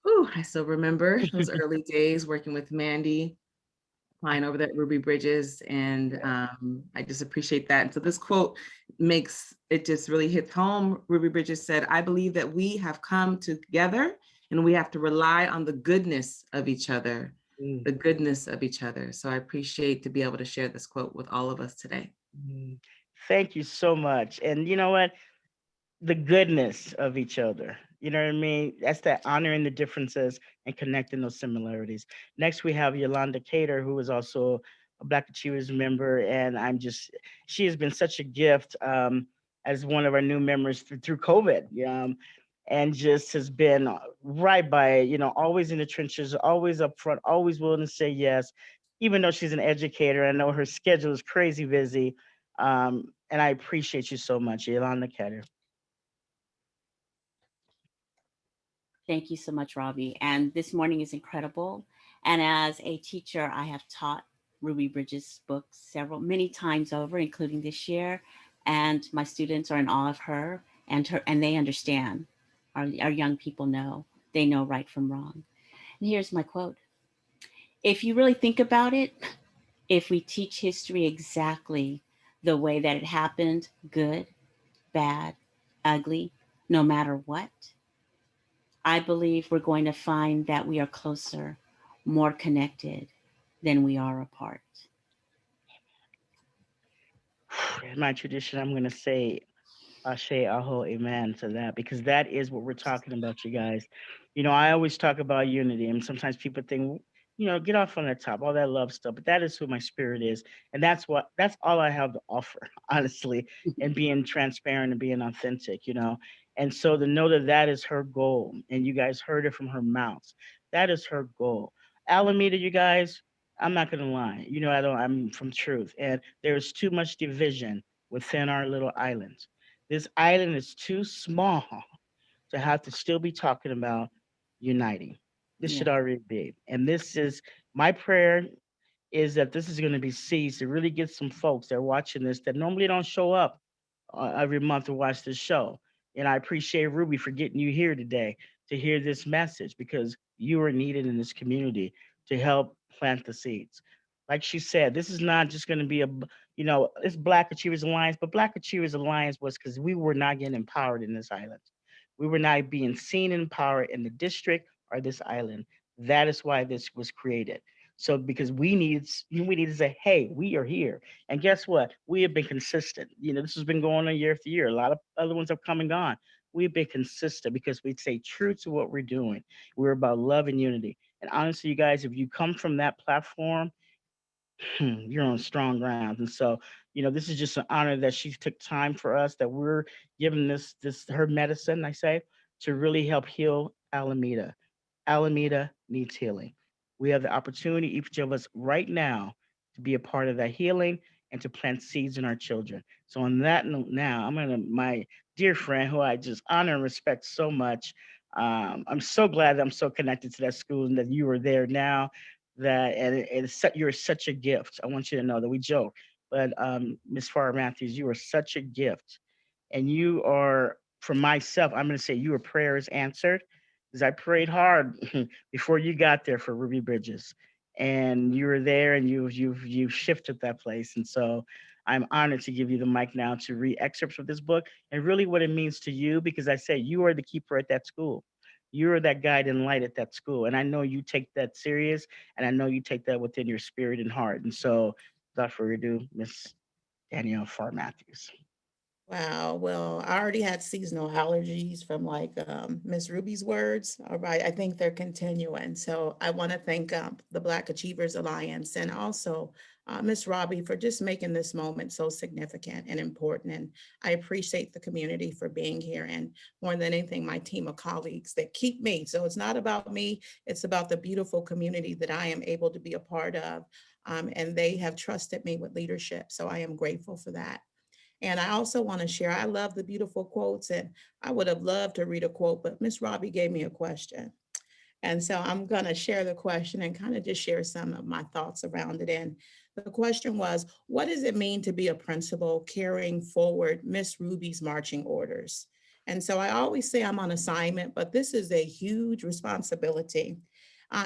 I still remember those early days working with Mandy, applying over that Ruby Bridges, and I just appreciate that. And so this quote makes it just really hits home. Ruby Bridges said, "I believe that we have come together and we have to rely on the goodness of each other, the goodness of each other." So I appreciate to be able to share this quote with all of us today. Thank you so much. And you know what? The goodness of each other. You know what I mean? That's that honoring the differences and connecting those similarities. Next, we have Yolanda Cater, who is also a Black Achievers member. And she has been such a gift as one of our new members through COVID. And just has been right by, always in the trenches, always up front, always willing to say yes, even though she's an educator. I know her schedule is crazy busy. And I appreciate you so much, Yolanda Cater. Thank you so much, Robbie. And this morning is incredible. And as a teacher, I have taught Ruby Bridges' books many times over, including this year. And my students are in awe of her, and they understand. Our young people know. They know right from wrong. And here's my quote. If you really think about it, if we teach history exactly the way that it happened, good, bad, ugly, no matter what, I believe we're going to find that we are closer, more connected than we are apart. In my tradition, I'm going to say Ashe, Aho, Amen to that, because that is what we're talking about, you guys. I always talk about unity, and sometimes people think, get off on the top, all that love stuff, but that is who my spirit is. And that's all I have to offer, honestly, and being transparent and being authentic, And so to know that that is her goal, and you guys heard it from her mouth, that is her goal. Alameda, you guys, I'm not going to lie, I'm from truth, and there's too much division within our little island. This island is too small to have to still be talking about uniting. This should already be. And this is my prayer, is that this is going to be seized to really get some folks that are watching this that normally don't show up every month to watch this show. And I appreciate Ruby for getting you here today to hear this message, because you are needed in this community to help plant the seeds. Like she said, this is not just going to be it's Black Achievers Alliance, but Black Achievers Alliance was because we were not getting empowered in this island. We were not being seen and empowered in the district or this island. That is why this was created. So because we need to say, hey, we are here. And guess what? We have been consistent. This has been going on year after year. A lot of other ones have come and gone. We've been consistent because we stay true to what we're doing. We're about love and unity. And honestly, you guys, if you come from that platform, you're on strong ground. And so, this is just an honor that she took time for us, that we're giving this her medicine, I say, to really help heal Alameda. Alameda needs healing. We have the opportunity, each of us right now, to be a part of that healing and to plant seeds in our children. So on that note now, my dear friend, who I just honor and respect so much, I'm so glad that I'm so connected to that school and that you are there now. You're such a gift. I want you to know that we joke, but Ms. Farrar Matthews, you are such a gift. And you are, for myself, I'm going to say your prayer is answered, because I prayed hard before you got there for Ruby Bridges, and you were there, and you've shifted that place. And so I'm honored to give you the mic now to read excerpts from this book and really what it means to you, because I say you are the keeper at that school. You are that guiding light at that school. And I know you take that serious, and I know you take that within your spirit and heart. And so without further ado, Miss Danielle Farrar Matthews. Wow. Well, I already had seasonal allergies from Miss Ruby's words. All right. I think they're continuing. So I want to thank the Black Achievers Alliance, and also Ms. Robbie, for just making this moment so significant and important. And I appreciate the community for being here, and more than anything, my team of colleagues that keep me. So it's not about me, it's about the beautiful community that I am able to be a part of. And they have trusted me with leadership. So I am grateful for that. And I also want to share, I love the beautiful quotes, and I would have loved to read a quote, but Ms. Robbie gave me a question. And so I'm going to share the question and kind of just share some of my thoughts around it. And the question was, what does it mean to be a principal carrying forward Miss Ruby's marching orders? And so I always say I'm on assignment, but this is a huge responsibility,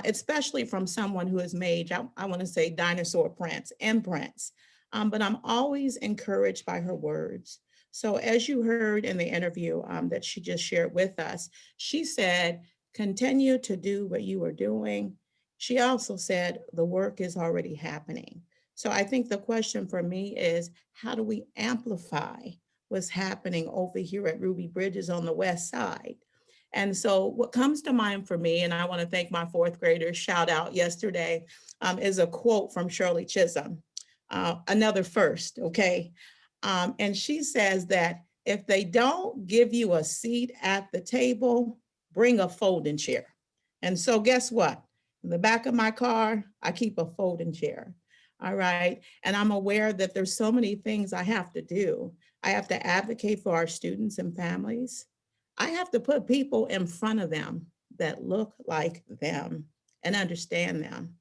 especially from someone who has made, I want to say, dinosaur prints, imprints. But I'm always encouraged by her words. So as you heard in the interview that she just shared with us, she said, continue to do what you are doing. She also said, the work is already happening. So I think the question for me is, how do we amplify what's happening over here at Ruby Bridges on the West Side? And so what comes to mind for me, and I want to thank my fourth graders, shout out yesterday, is a quote from Shirley Chisholm, another first, okay? And she says that if they don't give you a seat at the table, bring a folding chair. And so guess what? In the back of my car, I keep a folding chair. All right. And I'm aware that there's so many things I have to do. I have to advocate for our students and families. I have to put people in front of them that look like them and understand them.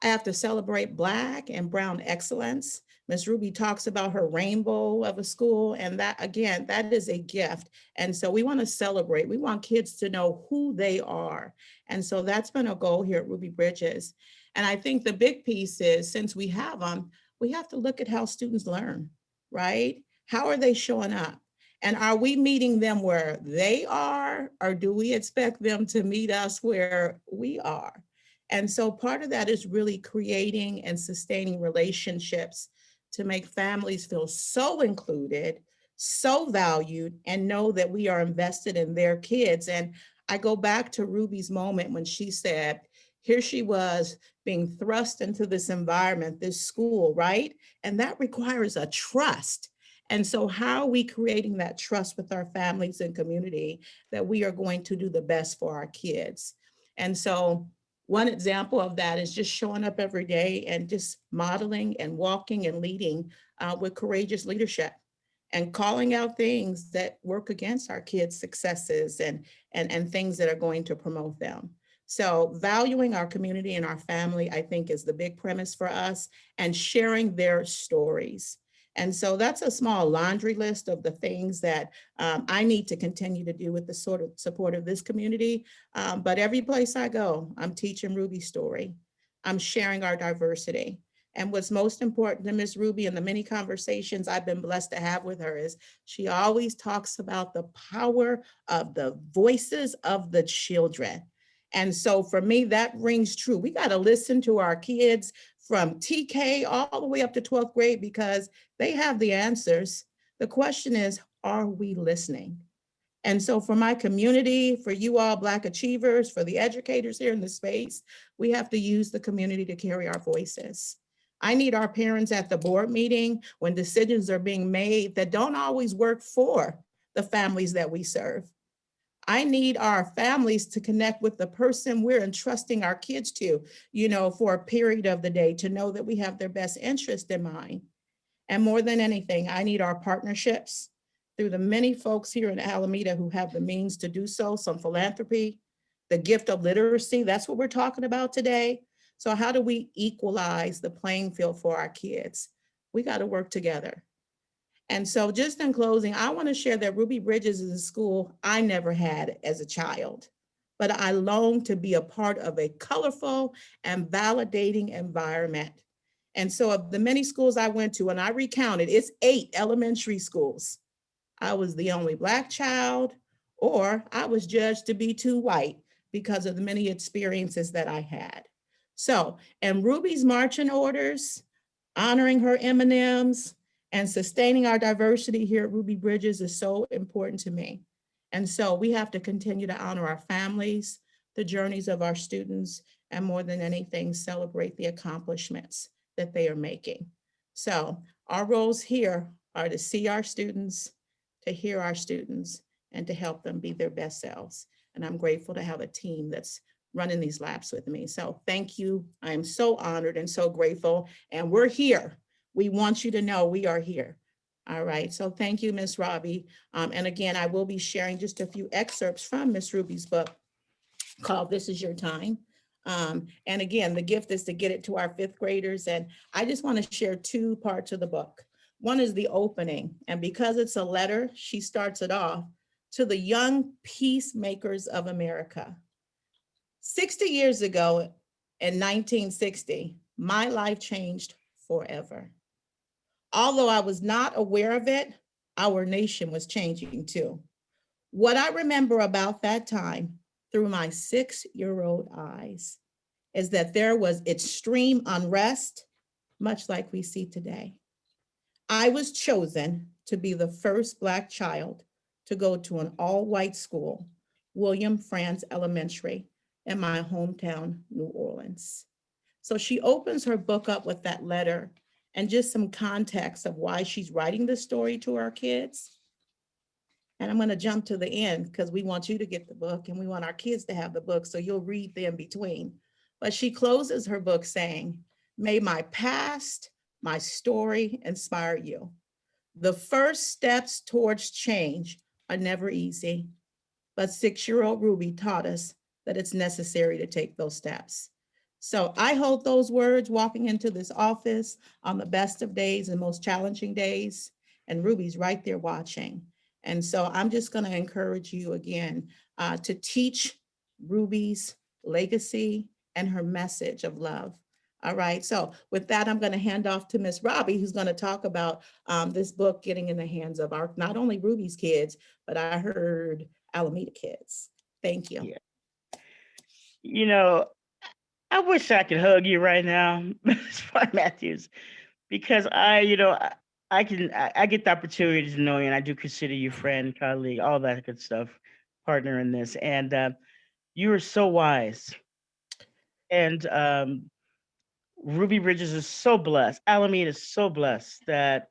I have to celebrate Black and Brown excellence. Ms. Ruby talks about her rainbow of a school, and that, again, that is a gift. And so we want to celebrate. We want kids to know who they are. And so that's been a goal here at Ruby Bridges. And I think the big piece is, since we have them, we have to look at how students learn, right? How are they showing up? And are we meeting them where they are, or do we expect them to meet us where we are? And so part of that is really creating and sustaining relationships to make families feel so included, so valued, and know that we are invested in their kids. And I go back to Ruby's moment when she said, here she was being thrust into this environment, this school, right? And that requires a trust. And so how are we creating that trust with our families and community that we are going to do the best for our kids? And so one example of that is just showing up every day and just modeling and walking and leading with courageous leadership and calling out things that work against our kids' successes and things that are going to promote them. So valuing our community and our family, I think, is the big premise for us, and sharing their stories. And so that's a small laundry list of the things that I need to continue to do with the sort of support of this community. But every place I go, I'm teaching Ruby's story. I'm sharing our diversity. And what's most important to Miss Ruby and the many conversations I've been blessed to have with her is she always talks about the power of the voices of the children. And so for me, that rings true. We got to listen to our kids from TK all the way up to 12th grade because they have the answers. The question is, are we listening? And so for my community, for you all Black achievers, for the educators here in the space, we have to use the community to carry our voices. I need our parents at the board meeting when decisions are being made that don't always work for the families that we serve. I need our families to connect with the person we're entrusting our kids to, for a period of the day, to know that we have their best interest in mind. And more than anything, I need our partnerships through the many folks here in Alameda who have the means to do so, some philanthropy, the gift of literacy, that's what we're talking about today. So how do we equalize the playing field for our kids? We got to work together. And so just in closing, I want to share that Ruby Bridges is a school I never had as a child, but I long to be a part of a colorful and validating environment. And so of the many schools I went to, and I recounted, it's 8 elementary schools. I was the only Black child, or I was judged to be too white because of the many experiences that I had. So, and Ruby's marching orders, honoring her M&Ms, and sustaining our diversity here at Ruby Bridges is so important to me. And so we have to continue to honor our families, the journeys of our students, and more than anything, celebrate the accomplishments that they are making. So our roles here are to see our students, to hear our students, and to help them be their best selves. And I'm grateful to have a team that's running these labs with me. So thank you. I am so honored and so grateful. And we're here. We want you to know we are here. All right. So thank you, Ms. Robbie. And again, I will be sharing just a few excerpts from Ms. Ruby's book called This Is Your Time. And again, the gift is to get it to our fifth graders. And I just want to share two parts of the book. One is the opening. And because it's a letter, she starts it off to the young peacemakers of America. 60 years ago in 1960, my life changed forever. Although I was not aware of it, our nation was changing too. What I remember about that time through my 6-year-old eyes is that there was extreme unrest, much like we see today. I was chosen to be the first Black child to go to an all-white school, William Franz Elementary, in my hometown, New Orleans. So she opens her book up with that letter and just some context of why she's writing this story to our kids. And I'm going to jump to the end because we want you to get the book and we want our kids to have the book, so you'll read the in between. But she closes her book saying, "May my past, my story inspire you. The first steps towards change are never easy, but 6-year-old Ruby taught us that it's necessary to take those steps." So I hold those words walking into this office on the best of days and most challenging days, and Ruby's right there watching. And so I'm just going to encourage you again to teach Ruby's legacy and her message of love. All right, so with that, I'm going to hand off to Miss Robbie, who's going to talk about this book getting in the hands of our, not only Ruby's kids, but I heard Alameda kids. Thank you. Yeah. You know, I wish I could hug you right now, Ms. Matthews, because I get the opportunity to know you, and I do consider you friend, colleague, all that good stuff, partner in this. And you are so wise. And Ruby Bridges is so blessed. Alameda is so blessed that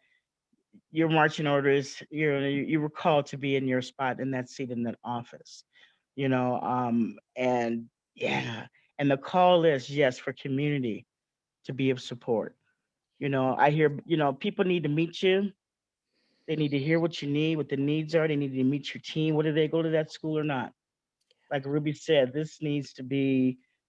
your marching orders, you were called to be in your spot in that seat in that office, and yeah, and the call is, yes, for community to be of support. I hear, people need to meet you. They need to hear what you need, what the needs are. They need to meet your team, whether they go to that school or not. Like Ruby said, this needs to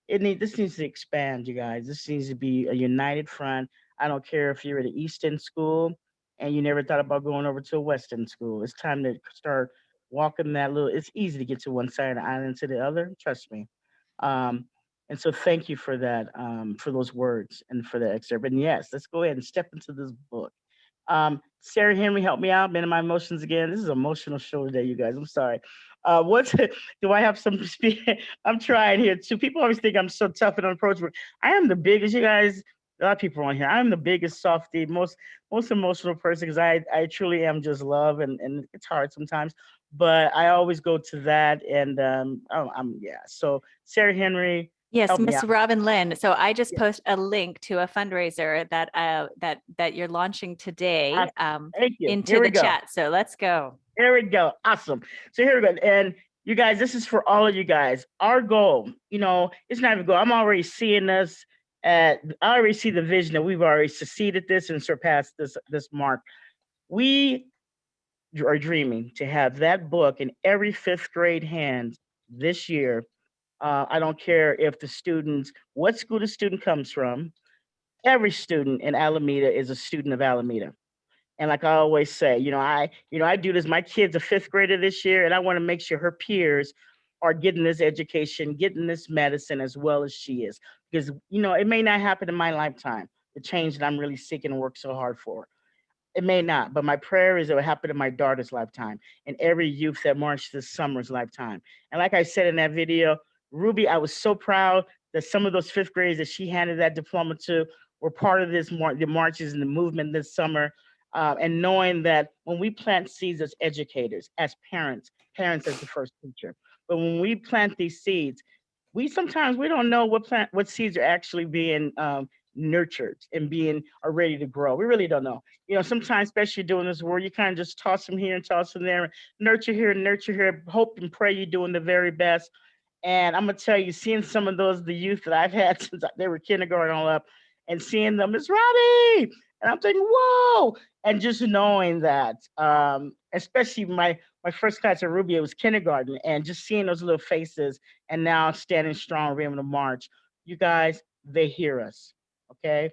expand, you guys. This needs to be a united front. I don't care if you're at an East End school and you never thought about going over to a West End school. It's time to start walking it's easy to get to one side of the island to the other, trust me. And so thank you for that, for those words and for the excerpt. And yes, let's go ahead and step into this book. Sarah Henry, help me out. Man, my emotions again. This is an emotional show today, you guys. I'm sorry. Do I have some speed? I'm trying here too. People always think I'm so tough and unapproachable. I am the biggest, you guys. A lot of people on here. I'm the biggest softie, most emotional person, because I truly am just love, and it's hard sometimes. But I always go to that, and yeah. So Sarah Henry. Yes, Miss out. Robin Lynn. So I just Yeah. post a link to a fundraiser that you're launching today Thank you. into Here we the go. chat. So let's go. There we go. Awesome. So here we go. And you guys, this is for all of you guys. Our goal, it's not even a goal. I'm already seeing this I already see the vision that we've already succeeded this and surpassed this mark. We are dreaming to have that book in every fifth grade hand this year. I don't care if what school the student comes from. Every student in Alameda is a student of Alameda. And like I always say, I do this. My kid's a fifth grader this year, and I want to make sure her peers are getting this education, getting this medicine as well as she is. Because, it may not happen in my lifetime, the change that I'm really seeking and work so hard for. It may not, but my prayer is it will happen in my daughter's lifetime and every youth that marched this summer's lifetime. And like I said in that video, Ruby, I was so proud that some of those fifth graders that she handed that diploma to were part of the marches and the movement this summer. And knowing that when we plant seeds as educators, as parents as the first teacher, but when we plant these seeds, we sometimes don't know what seeds are actually being nurtured and are ready to grow. We really don't know. Sometimes, especially doing this work, you kind of just toss them here and toss them there, nurture here, hope and pray you're doing the very best. And I'm gonna tell you, seeing some of the youth that I've had since they were kindergarten all up, and seeing them, Miss Robbie, and I'm thinking, whoa, and just knowing that, especially my first class at Rubio was kindergarten, and just seeing those little faces, and now standing strong, being able to march. You guys, they hear us, okay?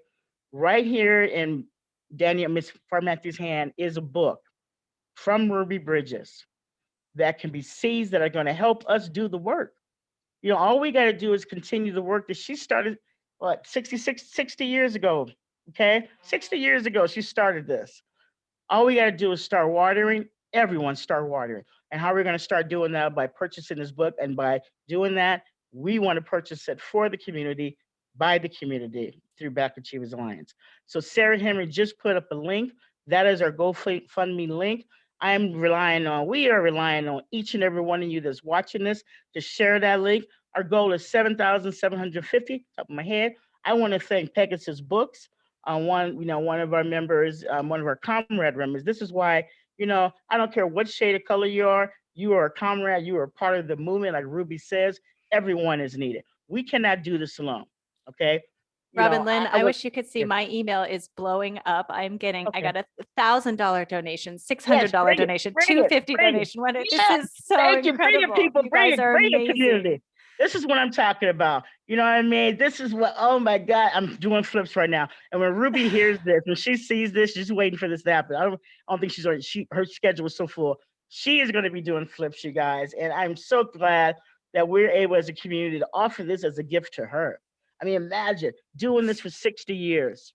Right here in Miss Matthew's hand is a book from Ruby Bridges that can be seeds that are going to help us do the work. All we got to do is continue the work that she started, 60 years ago, okay? 60 years ago, she started this. All we got to do is start watering. Everyone start watering. And how we're going to start doing that by purchasing this book. And by doing that, we want to purchase it for the community, by the community, through Black Achievers Alliance. So Sarah Henry just put up a link. That is our GoFundMe link. we are relying on each and every one of you that's watching this to share that link. Our goal is 7,750, top of my head. I want to thank Pegasus Books, one of our members, one of our comrade members. This is why, I don't care what shade of color you are a comrade, you are part of the movement. Like Ruby says, everyone is needed. We cannot do this alone, okay? Robin Lynn, I wish you could see my email is blowing up. I got a $1,000 donation, $600 donation, $250 donation. This is so incredible. Bring it, people. Bring it, community. This is what I'm talking about. You know what I mean? This is what, oh my God, I'm doing flips right now. And when Ruby hears this, when she sees this, she's waiting for this to happen. I don't think her schedule was so full. She is going to be doing flips, you guys. And I'm so glad that we're able as a community to offer this as a gift to her. I mean, imagine doing this for 60 years,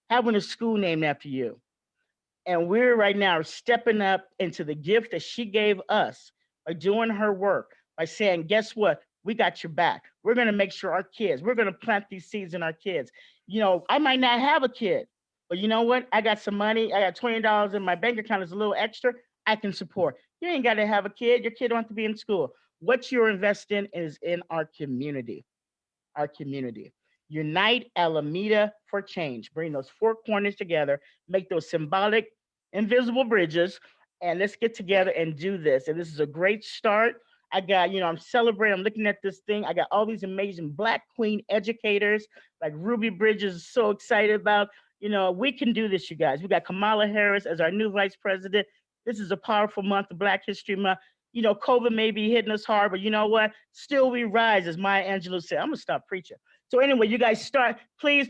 having a school named after you. And we're right now stepping up into the gift that she gave us by doing her work, by saying, guess what? We got your back. We're going to make sure we're going to plant these seeds in our kids. I might not have a kid, but you know what? I got some money. I got $20 in my bank account. It's a little extra. I can support. You ain't got to have a kid. Your kid don't have to be in school. What you're investing is in our community. Our community. Unite Alameda for change. Bring those four corners together, make those symbolic, invisible bridges, and let's get together and do this. And this is a great start. I got, I'm celebrating, I'm looking at this thing. I got all these amazing Black queen educators like Ruby Bridges is so excited about. We can do this, you guys. We got Kamala Harris as our new vice president. This is a powerful month of Black History Month. COVID may be hitting us hard, but you know what? Still we rise, as Maya Angelou said. I'm gonna stop preaching. So anyway, you guys start, please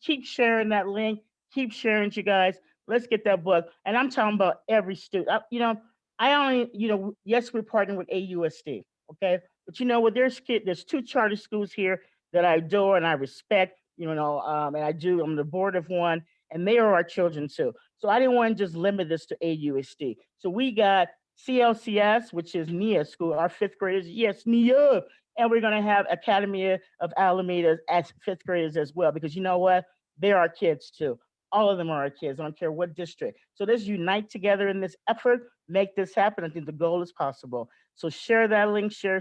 keep sharing that link. Keep sharing it, you guys. Let's get that book. And I'm talking about every student. Yes, we're partnering with AUSD, okay? But there's two charter schools here that I adore and I respect, and I'm the board of one, and they are our children too. So I didn't want to just limit this to AUSD. So we got CLCS, which is NIA school, our fifth graders, yes, NIA. And we're gonna have Academy of Alameda as fifth graders as well, because you know what? They're our kids too. All of them are our kids, I don't care what district. So let's unite together in this effort, make this happen. I think the goal is possible. So share that link, share.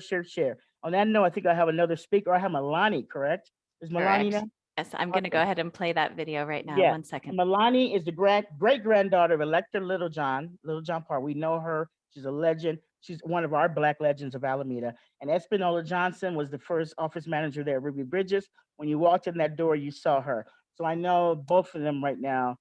On that note, I think I have another speaker. I have Milani, correct? Is Milani now? Yes, I'm going to go ahead and play that video right now. Yeah. 1 second. Milani is the great-granddaughter of Elector Littlejohn Parr. We know her. She's a legend. She's one of our Black legends of Alameda. And Espinola Johnson was the first office manager there at Ruby Bridges. When you walked in that door, you saw her. So I know both of them right now.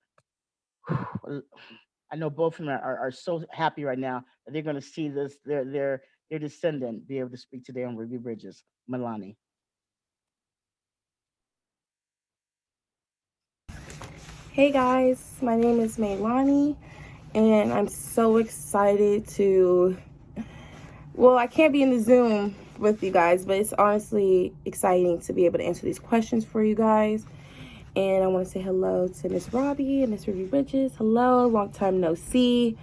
I know both of them are so happy right now that they're going to see this, their descendant be able to speak today on Ruby Bridges. Milani. Hey guys, my name is Milani, and I'm so excited I can't be in the Zoom with you guys, but it's honestly exciting to be able to answer these questions for you guys. And I want to say hello to Miss Robbie and Miss Ruby Bridges. Hello, long time no see.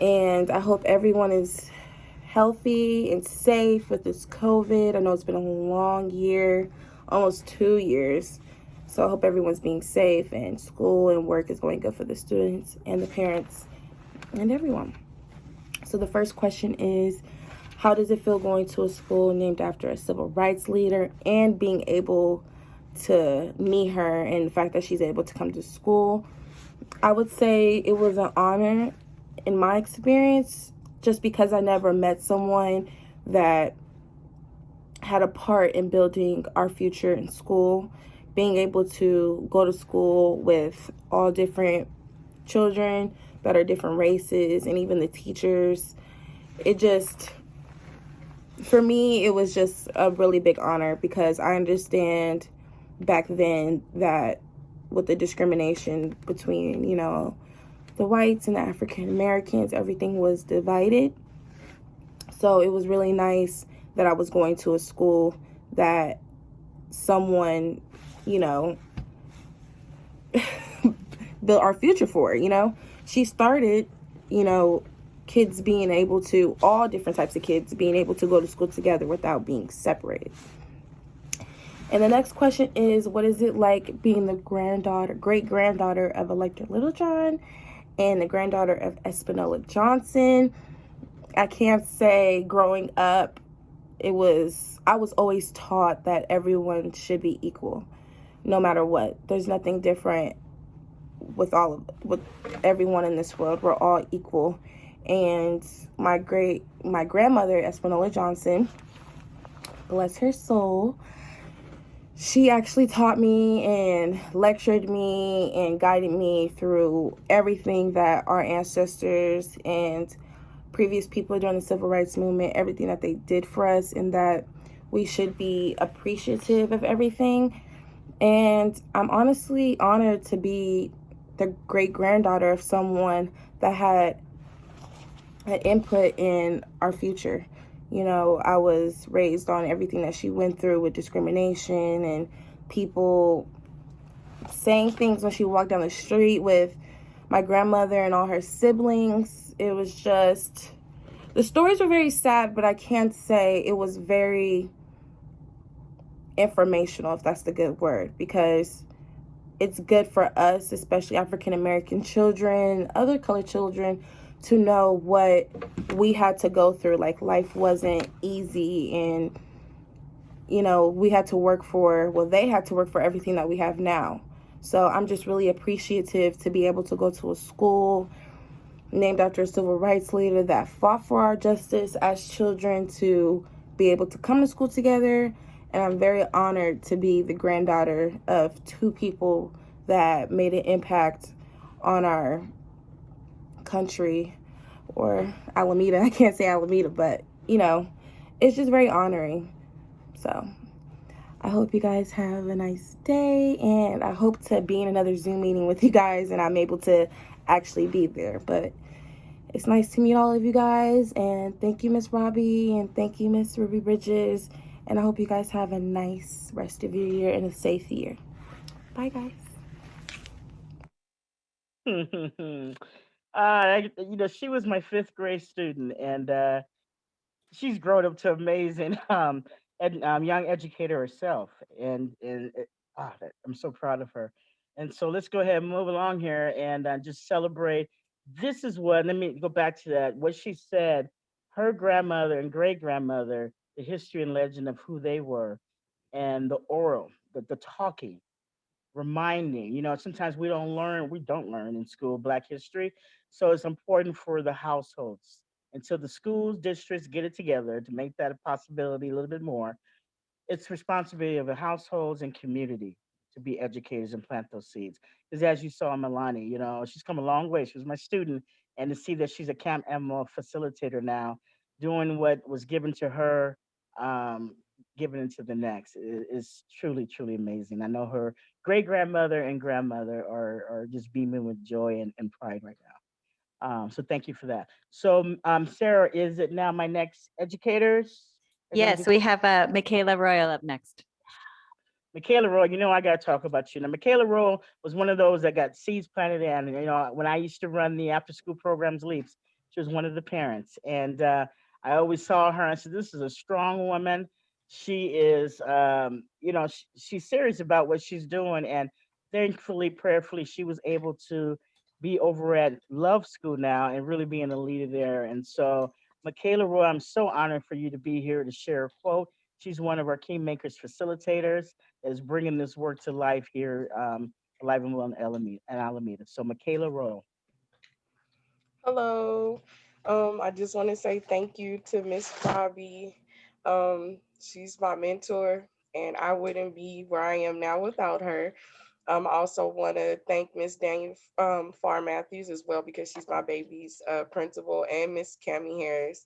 And I hope everyone is healthy and safe with this COVID. I know it's been a long year, almost 2 years. So I hope everyone's being safe and school and work is going good for the students and the parents and everyone. So the first question is, how does it feel going to a school named after a civil rights leader and being able to meet her and the fact that she's able to come to school. I would say it was an honor in my experience, just because I never met someone that had a part in building our future in school. Being able to go to school with all different children that are different races, and even the teachers, it just, for me, it was just a really big honor, because I understand back then that with the discrimination between, you know, the whites and the African Americans, everything was divided. So it was really nice that I was going to a school that someone, you know, built our future for, you know. She started, you know, kids being able to, all different types of kids being able to go to school together without being separated. And the next question is, what is it like being the great granddaughter of Elector Littlejohn and the granddaughter of Espanola Johnson? I can't say growing up, I was always taught that everyone should be equal, no matter what. There's nothing different with everyone in this world. We're all equal. And my grandmother, Espanola Johnson, bless her soul, she actually taught me and lectured me and guided me through everything that our ancestors and previous people during the civil rights movement, everything that they did for us, and that we should be appreciative of everything. And I'm honestly honored to be the great granddaughter of someone that had an input in our future. You know, I was raised on everything that she went through with discrimination and people saying things when she walked down the street with my grandmother and all her siblings. It was just, the stories were very sad, but I can't say it was very informational, if that's the good word, because it's good for us, especially African American children, other colored children, to know what we had to go through. Like, life wasn't easy, and, you know, we had to work for, well, they had to work for everything that we have now. So I'm just really appreciative to be able to go to a school named after a civil rights leader that fought for our justice as children, to be able to come to school together. And I'm very honored to be the granddaughter of two people that made an impact on our country, or Alameda. I can't say Alameda, but, you know, it's just very honoring. So I hope you guys have a nice day, and I hope to be in another Zoom meeting with you guys and I'm able to actually be there. But it's nice to meet all of you guys, and thank you, Miss Robbie, and thank you, Miss Ruby Bridges, and I hope you guys have a nice rest of your year and a safe year. Bye, guys. You know, she was my fifth grade student, and she's grown up to amazing young educator herself, and I'm so proud of her. And so let's go ahead and move along here and just celebrate. This is what, let me go back to that. What she said, her grandmother and great grandmother, the history and legend of who they were, and the oral, the talking, reminding. You know, sometimes we don't learn in school Black history. So it's important for the households, until the schools, districts get it together to make that a possibility a little bit more. It's responsibility of the households and community to be educators and plant those seeds. Because as you saw Milani, you know, she's come a long way. She was my student, and to see that she's a Camp Emerald facilitator now, doing what was given to her, um, giving it to the next, is truly, truly amazing. I know her great grandmother and grandmother are just beaming with joy and pride right now. So thank you for that. So, Sarah, is it now my next educators? Are gonna Yes, do we have Michaela Royal up next. Michaela Royal, you know I gotta talk about you. Now, Michaela Royal was one of those that got seeds planted in. And, you know, when I used to run the after school programs leaps, she was one of the parents. And I always saw her and said, this is a strong woman. She is, you know, she's serious about what she's doing. And thankfully, prayerfully, she was able to be over at Love School now and really being a leader there. And so, Michaela Royal, I'm so honored for you to be here to share a quote. She's one of our Kingmakers facilitators that is bringing this work to life here, alive and well in Alameda. So Michaela Royal. Hello. I just want to say thank you to Miss Robbie. She's my mentor, and I wouldn't be where I am now without her. I also want to thank Miss Daniel Farr Matthews as well because she's my baby's principal, and Miss Cami Harris.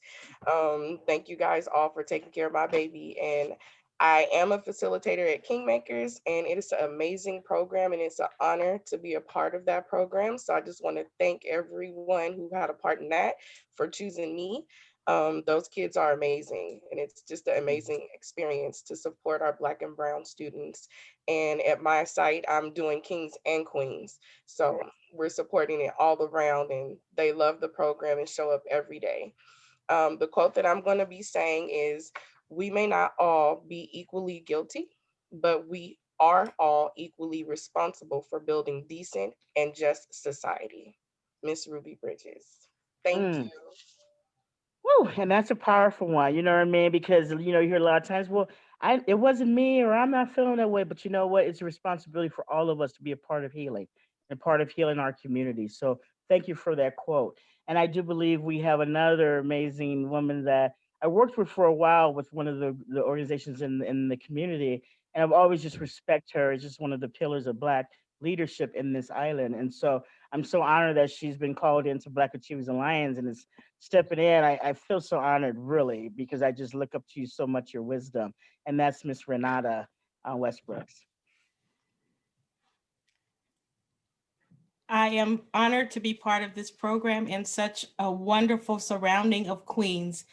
Thank you guys all for taking care of my baby. And I am a facilitator at Kingmakers, and it is an amazing program, and it's an honor to be a part of that program. So I just want to thank everyone who had a part in that for choosing me. Those kids are amazing, and it's just an amazing experience to support our Black and Brown students. And at my site, I'm doing Kings and Queens. So we're supporting it all around, and they love the program and show up every day. The quote that I'm going to be saying is, "We may not all be equally guilty, but we are all equally responsible for building decent and just society." Miss Ruby Bridges. Thank you. Woo, and that's a powerful one, you know what I mean? Because you hear a lot of times, well, it wasn't me or I'm not feeling that way, but you know what? It's a responsibility for all of us to be a part of healing and part of healing our community. So thank you for that quote. And I do believe we have another amazing woman that I worked with for a while with one of the organizations in the community. And I've always just respect her as just one of the pillars of Black leadership in this island. And so I'm so honored that she's been called into Black Achievers Alliance and is stepping in. I feel so honored, really, because I just look up to you so much, your wisdom. And that's Miss Renata Westbrooks. I am honored to be part of this program in such a wonderful surrounding of queens.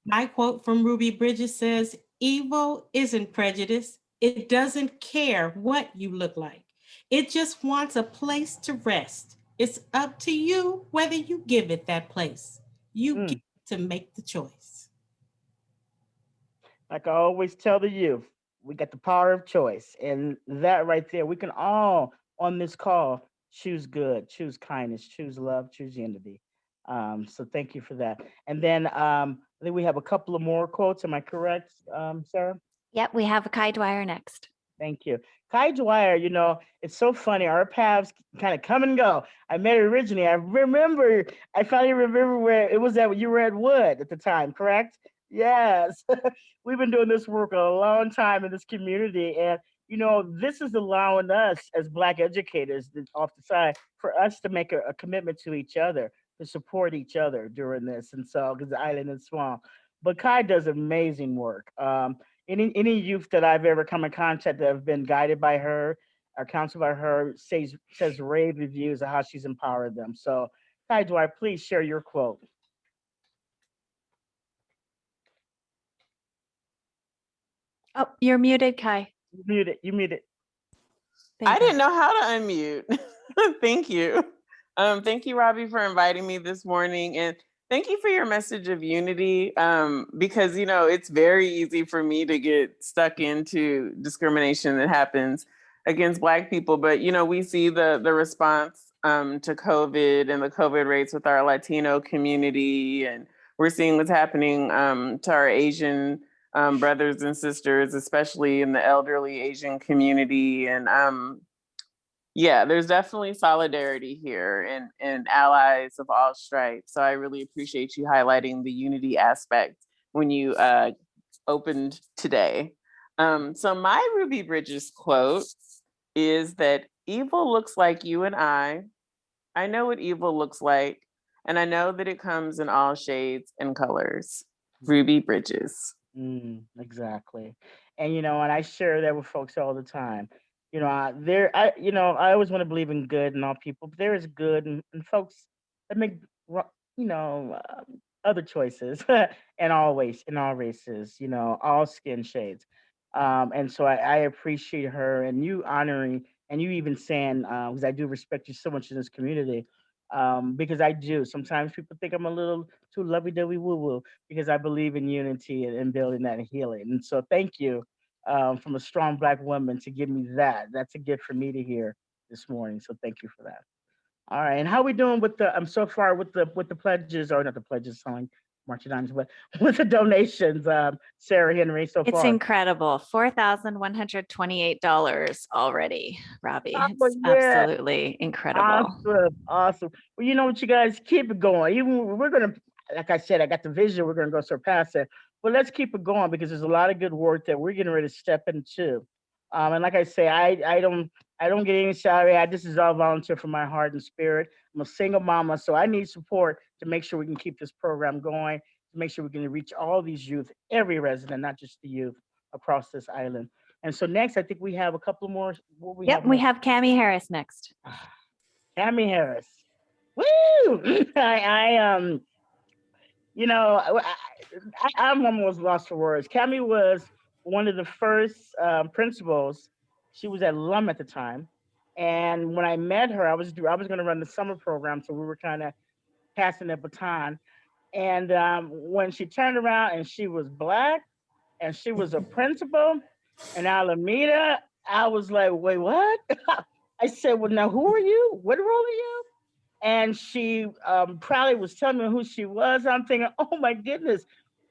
My quote from Ruby Bridges says, "Evil isn't prejudice. It doesn't care what you look like. It just wants a place to rest. It's up to you whether you give it that place. You get to make the choice." Like I always tell the youth, we got the power of choice. And that right there, we can all on this call choose good, choose kindness, choose love, choose unity. So thank you for that. And then I think we have a couple of more quotes. Am I correct, Sarah? Yep, we have Kai Dwyer next. Thank you. Kai Dwyer, it's so funny. Our paths kind of come and go. I met her originally. I finally remember where it was you were at Wood at the time, correct? Yes. We've been doing this work a long time in this community. And, this is allowing us as Black educators off the side for us to make a commitment to each other, to support each other during this. And so, because the island is small. But Kai does amazing work. Any youth that I've ever come in contact that have been guided by her or counseled by her says rave reviews of how she's empowered them. So, Kai Dwyer, please share your quote. Oh, you're muted, Kai. You muted. I didn't know how to unmute. Thank you. Thank you, Robbie, for inviting me this morning. And thank you for your message of unity, because, it's very easy for me to get stuck into discrimination that happens against Black people. But, we see the response to COVID and the COVID rates with our Latino community. And we're seeing what's happening to our Asian brothers and sisters, especially in the elderly Asian community. And there's definitely solidarity here and allies of all stripes. So I really appreciate you highlighting the unity aspect when you opened today. So my Ruby Bridges quote is that evil looks like you and I. I know what evil looks like, and I know that it comes in all shades and colors. Ruby Bridges. Exactly. And and I share that with folks all the time. I always want to believe in good in all people, but there is good and folks that make other choices and always in all races, all skin shades. And so I appreciate her and you honoring and you even saying, because I do respect you so much in this community, because I do. Sometimes people think I'm a little too lovey-dovey woo-woo because I believe in unity and building that and healing. And so thank you from a strong Black woman to give me that. That's a gift for me to hear this morning. So thank you for that. All right. And how we doing with so far with the pledges, or not the pledges, marching items, but with the donations, Sarah Henry, so It's far? incredible. $4,128 already, Robbie. Oh, It's yeah. absolutely incredible. Awesome. Awesome. Well, you know what, you guys, keep it going. Even we're going to, like I said, I got the vision. We're going to go surpass it. But let's keep it going because there's a lot of good work that we're getting ready to step into. And like I say, I don't get any salary. This is all volunteer from my heart and spirit. I'm a single mama, so I need support to make sure we can keep this program going, to make sure we can reach all these youth, every resident, not just the youth across this island. And so next, I think we have a couple more. What we Yep, have we next? have Cami Harris next. Cami Harris. Woo! You know, I'm almost lost for words. Cami was one of the first principals. She was at Lum at the time, and when I met her, I was going to run the summer program, so we were kind of passing the baton. And when she turned around and she was Black, and she was a principal in Alameda, I was like, wait, what? I said, well, now who are you? What role are you? And she proudly was telling me who she was. I'm thinking, oh my goodness,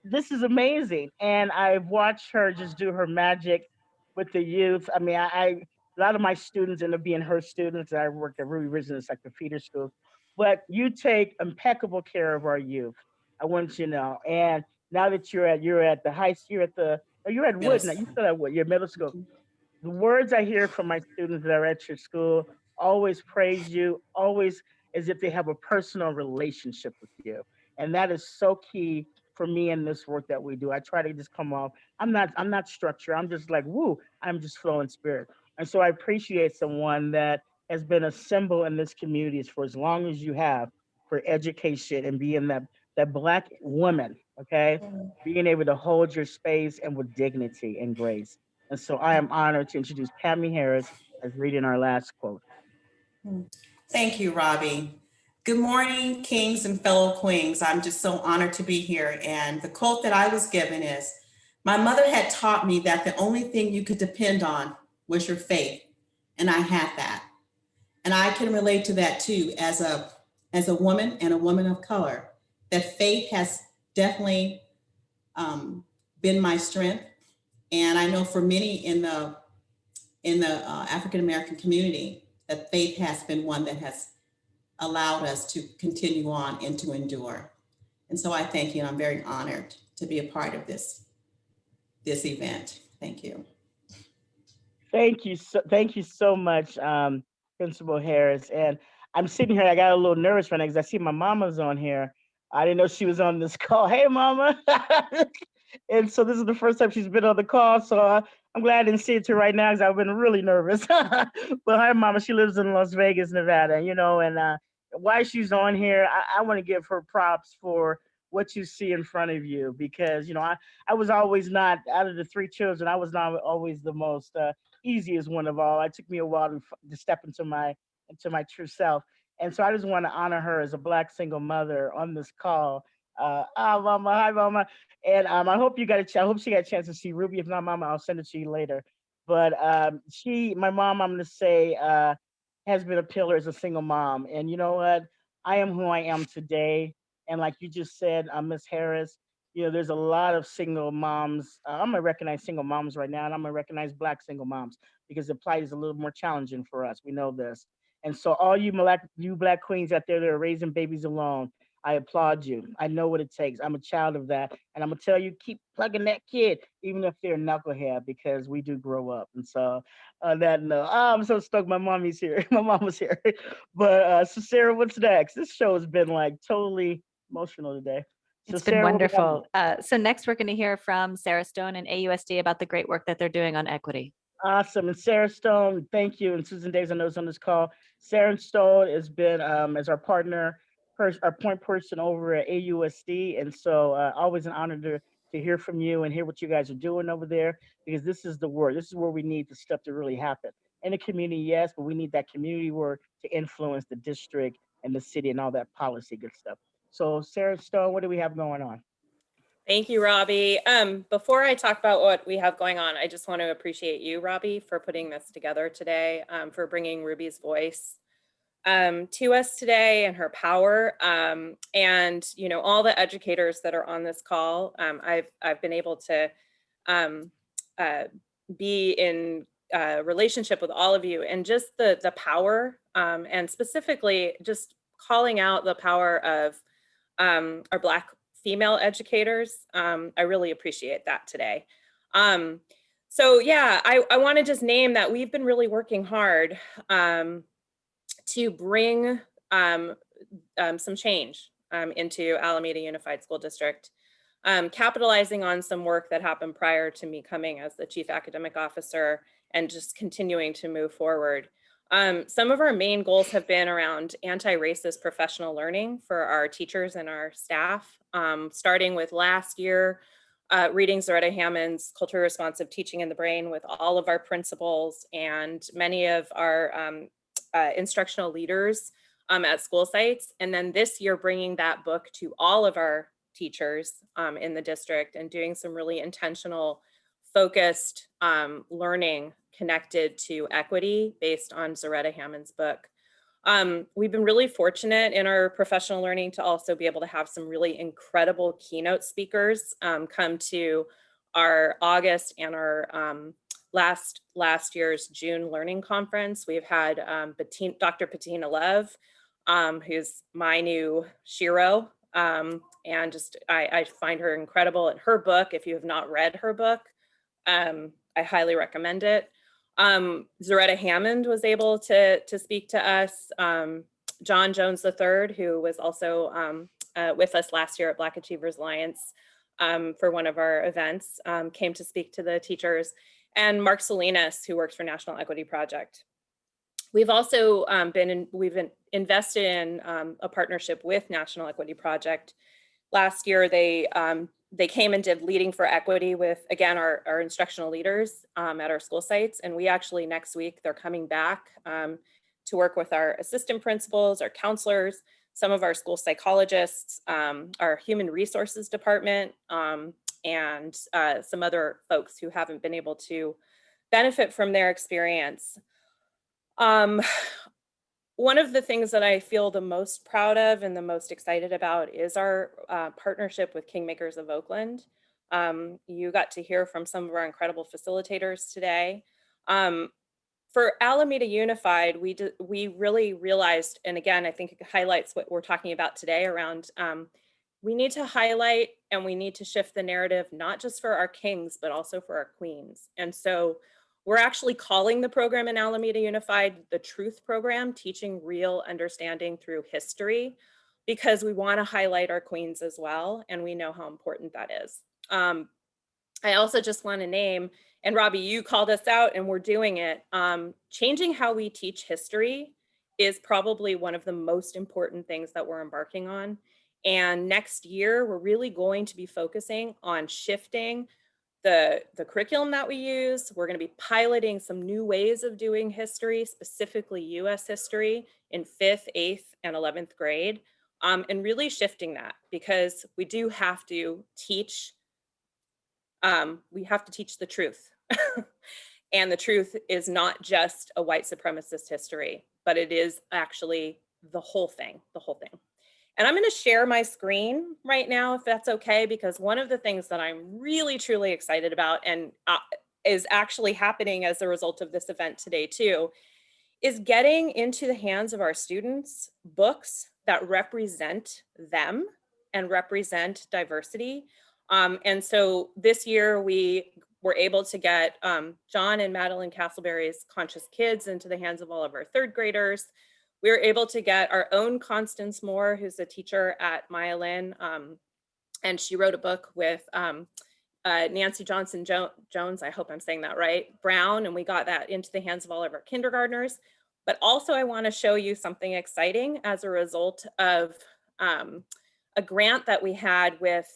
this is amazing. And I've watched her just do her magic with the youth. I mean, a lot of my students end up being her students. I worked at Ruby Richardson, it's like the feeder school. But you take impeccable care of our youth. I want you to know. And now that you're at the high school, you're at Wood now. You still at Wood, you're middle school. The words I hear from my students that are at your school always praise you, always as if they have a personal relationship with you. And that is so key for me in this work that we do. I try to just come off, I'm not structured. I'm just like, woo, I'm just flowing spirit. And so I appreciate someone that has been a symbol in this community for as long as you have for education and being that Black woman, okay? Being able to hold your space and with dignity and grace. And so I am honored to introduce Pamie Harris as reading our last quote. Thank you, Robbie. Good morning, kings and fellow queens. I'm just so honored to be here. And the quote that I was given is, my mother had taught me that the only thing you could depend on was your faith. And I had that. And I can relate to that too, as a woman and a woman of color, that faith has definitely been my strength. And I know for many in the African-American community, that faith has been one that has allowed us to continue on and to endure. And so I thank you, and I'm very honored to be a part of this event. Thank you. Thank you so much, Principal Harris. And I'm sitting here, I got a little nervous right now because I see my mama's on here. I didn't know she was on this call. Hey, mama. And so this is the first time she's been on the call. So I'm glad I didn't see it to right now because I've been really nervous. But hi, mama. She lives in Las Vegas, Nevada, and while she's on here, I want to give her props for what you see in front of you because, I was always not, out of the three children, I was not always the most easiest one of all. It took me a while to step into my true self. And so I just want to honor her as a Black single mother on this call. Mama, hi, mama. And I hope she got a chance to see Ruby. If not, mama, I'll send it to you later. But my mom, I'm going to say, has been a pillar as a single mom. And you know what? I am who I am today. And like you just said, Miss Harris, there's a lot of single moms. I'm going to recognize single moms right now, and I'm going to recognize Black single moms because the plight is a little more challenging for us. We know this. And so all you Black queens out there that are raising babies alone, I applaud you. I know what it takes. I'm a child of that. And I'm going to tell you, keep plugging that kid, even if they're a knucklehead, because we do grow up. And so on that note, I'm so stoked my mommy's here. My mom was here. But so Sarah, what's next? This show has been like totally emotional today. So It's been Sarah, wonderful. So next we're going to hear from Sarah Stone and AUSD about the great work that they're doing on equity. Awesome. And Sarah Stone, thank you. And Susan Davis, I know is on this call. Sarah Stone has been as our partner, our point person over at AUSD. And so always an honor to hear from you and hear what you guys are doing over there, because this is the work. This is where we need the stuff to really happen. In the community, yes, but we need that community work to influence the district and the city and all that policy good stuff. So Sarah Stone, what do we have going on? Thank you, Robbie. Before I talk about what we have going on, I just want to appreciate you, Robbie, for putting this together today, for bringing Ruby's voice to us today and her power. And, you know, all the educators that are on this call, I've been able to be in relationship with all of you, and just the power, and specifically just calling out the power of our Black female educators. I really appreciate that today. So yeah, I want to just name that we've been really working hard to bring some change into Alameda Unified School District, capitalizing on some work that happened prior to me coming as the Chief Academic Officer, and just continuing to move forward. Some of our main goals have been around anti-racist professional learning for our teachers and our staff, starting with last year, reading Zaretta Hammond's Culturally Responsive Teaching in the Brain with all of our principals and many of our instructional leaders at school sites. And then this year, bringing that book to all of our teachers in the district, and doing some really intentional, focused learning connected to equity based on Zaretta Hammond's book. We've been really fortunate in our professional learning to also be able to have some really incredible keynote speakers come to our August and our last year's June learning conference. We've had Dr. Bettina Love, who's my new Shiro, and just I find her incredible. And her book, if you have not read her book, I highly recommend it. Zaretta Hammond was able to speak to us. John Jones III, who was also with us last year at Black Achievers Alliance for one of our events, came to speak to the teachers. And Mark Salinas, who works for National Equity Project. We've also we've invested in a partnership with National Equity Project. Last year, they came and did Leading for Equity with, again, our instructional leaders at our school sites. And we actually, next week, they're coming back to work with our assistant principals, our counselors, some of our school psychologists, our human resources department, and some other folks who haven't been able to benefit from their experience. One of the things that I feel the most proud of and the most excited about is our partnership with Kingmakers of Oakland. You got to hear from some of our incredible facilitators today. For Alameda Unified, we really realized, and again, I think it highlights what we're talking about today around we need to highlight and we need to shift the narrative, not just for our kings, but also for our queens. And so we're actually calling the program in Alameda Unified the Truth Program, Teaching Real Understanding Through History, because we want to highlight our queens as well, and we know how important that is. I also just want to name, and Robbie, you called us out and we're doing it, changing how we teach history is probably one of the most important things that we're embarking on. And next year, we're really going to be focusing on shifting the curriculum that we use. We're going to be piloting some new ways of doing history, specifically US history in 5th, 8th, and 11th grade, and really shifting that, because we do have to teach, the truth. And the truth is not just a white supremacist history, but it is actually the whole thing. And I'm going to share my screen right now, if that's okay, because one of the things that I'm really, truly excited about, and is actually happening as a result of this event today too, is getting into the hands of our students books that represent them and represent diversity. And so this year we were able to get John and Madeline Castleberry's Conscious Kids into the hands of all of our 3rd graders. We were able to get our own Constance Moore, who's a teacher at Maya Lin, and she wrote a book with Nancy Johnson Jones, I hope I'm saying that right, Brown, and we got that into the hands of all of our kindergartners. But also I want to show you something exciting as a result of a grant that we had with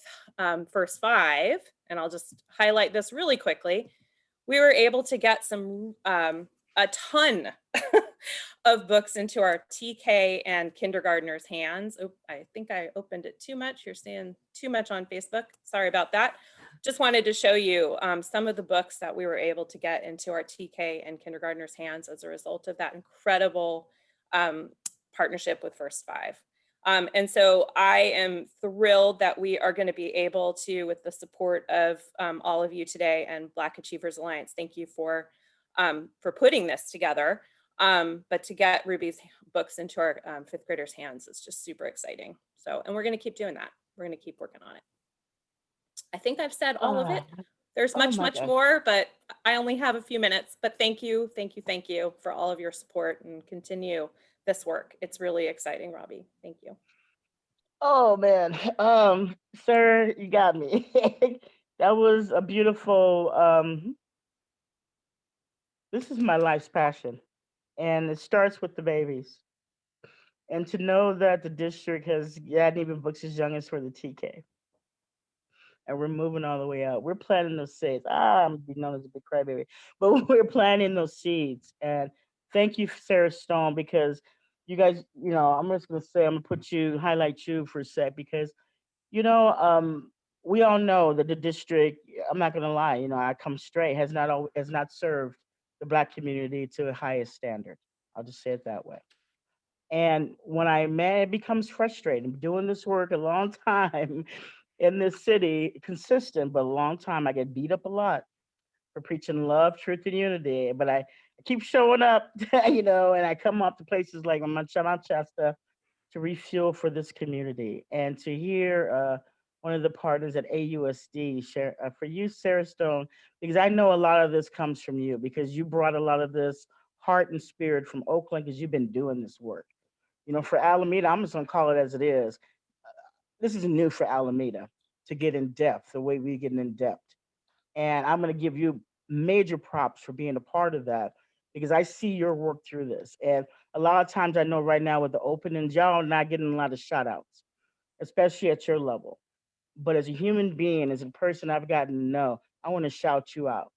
First Five, and I'll just highlight this really quickly. We were able to get a ton of books into our TK and kindergartners' hands. Oh, I think I opened it too much. You're seeing too much on Facebook. Sorry about that. Just wanted to show you some of the books that we were able to get into our TK and kindergartners' hands as a result of that incredible partnership with First Five. And so I am thrilled that we are going to be able to, with the support of all of you today and Black Achievers Alliance, thank you for putting this together. But to get Ruby's books into our fifth graders' hands is just super exciting. So, and we're going to keep doing that. We're going to keep working on it. I think I've said all of it. There's much more, but I only have a few minutes. But thank you for all of your support and continue this work. It's really exciting, Robbie. Thank you. Oh man, sir, you got me. That was a beautiful. This is my life's passion, and it starts with the babies. And to know that the district has gotten even books as young as for the TK, and we're moving all the way out. We're planting those seeds. I'm be known as a big crybaby, but we're planting those seeds. And thank you, Sarah Stone, because you guys, I'm just gonna say, I'm gonna highlight you for a sec, because we all know that the district, I'm not gonna lie, I come straight, has not served the Black community to the highest standard. I'll just say it that way. And when it becomes frustrating doing this work a long time in this city, consistent, but a long time. I get beat up a lot for preaching love, truth, and unity. But I keep showing up, and I come up to places like Manchester to refuel for this community. And to hear one of the partners at AUSD share for you, Sarah Stone, because I know a lot of this comes from you, because you brought a lot of this heart and spirit from Oakland, because you've been doing this work. For Alameda, I'm just gonna call it as it is. This is new for Alameda to get in depth the way we get in depth. And I'm going to give you major props for being a part of that, because I see your work through this. And a lot of times I know right now with the openings, y'all are not getting a lot of shout outs, especially at your level. But as a human being, as a person I've gotten to know, I want to shout you out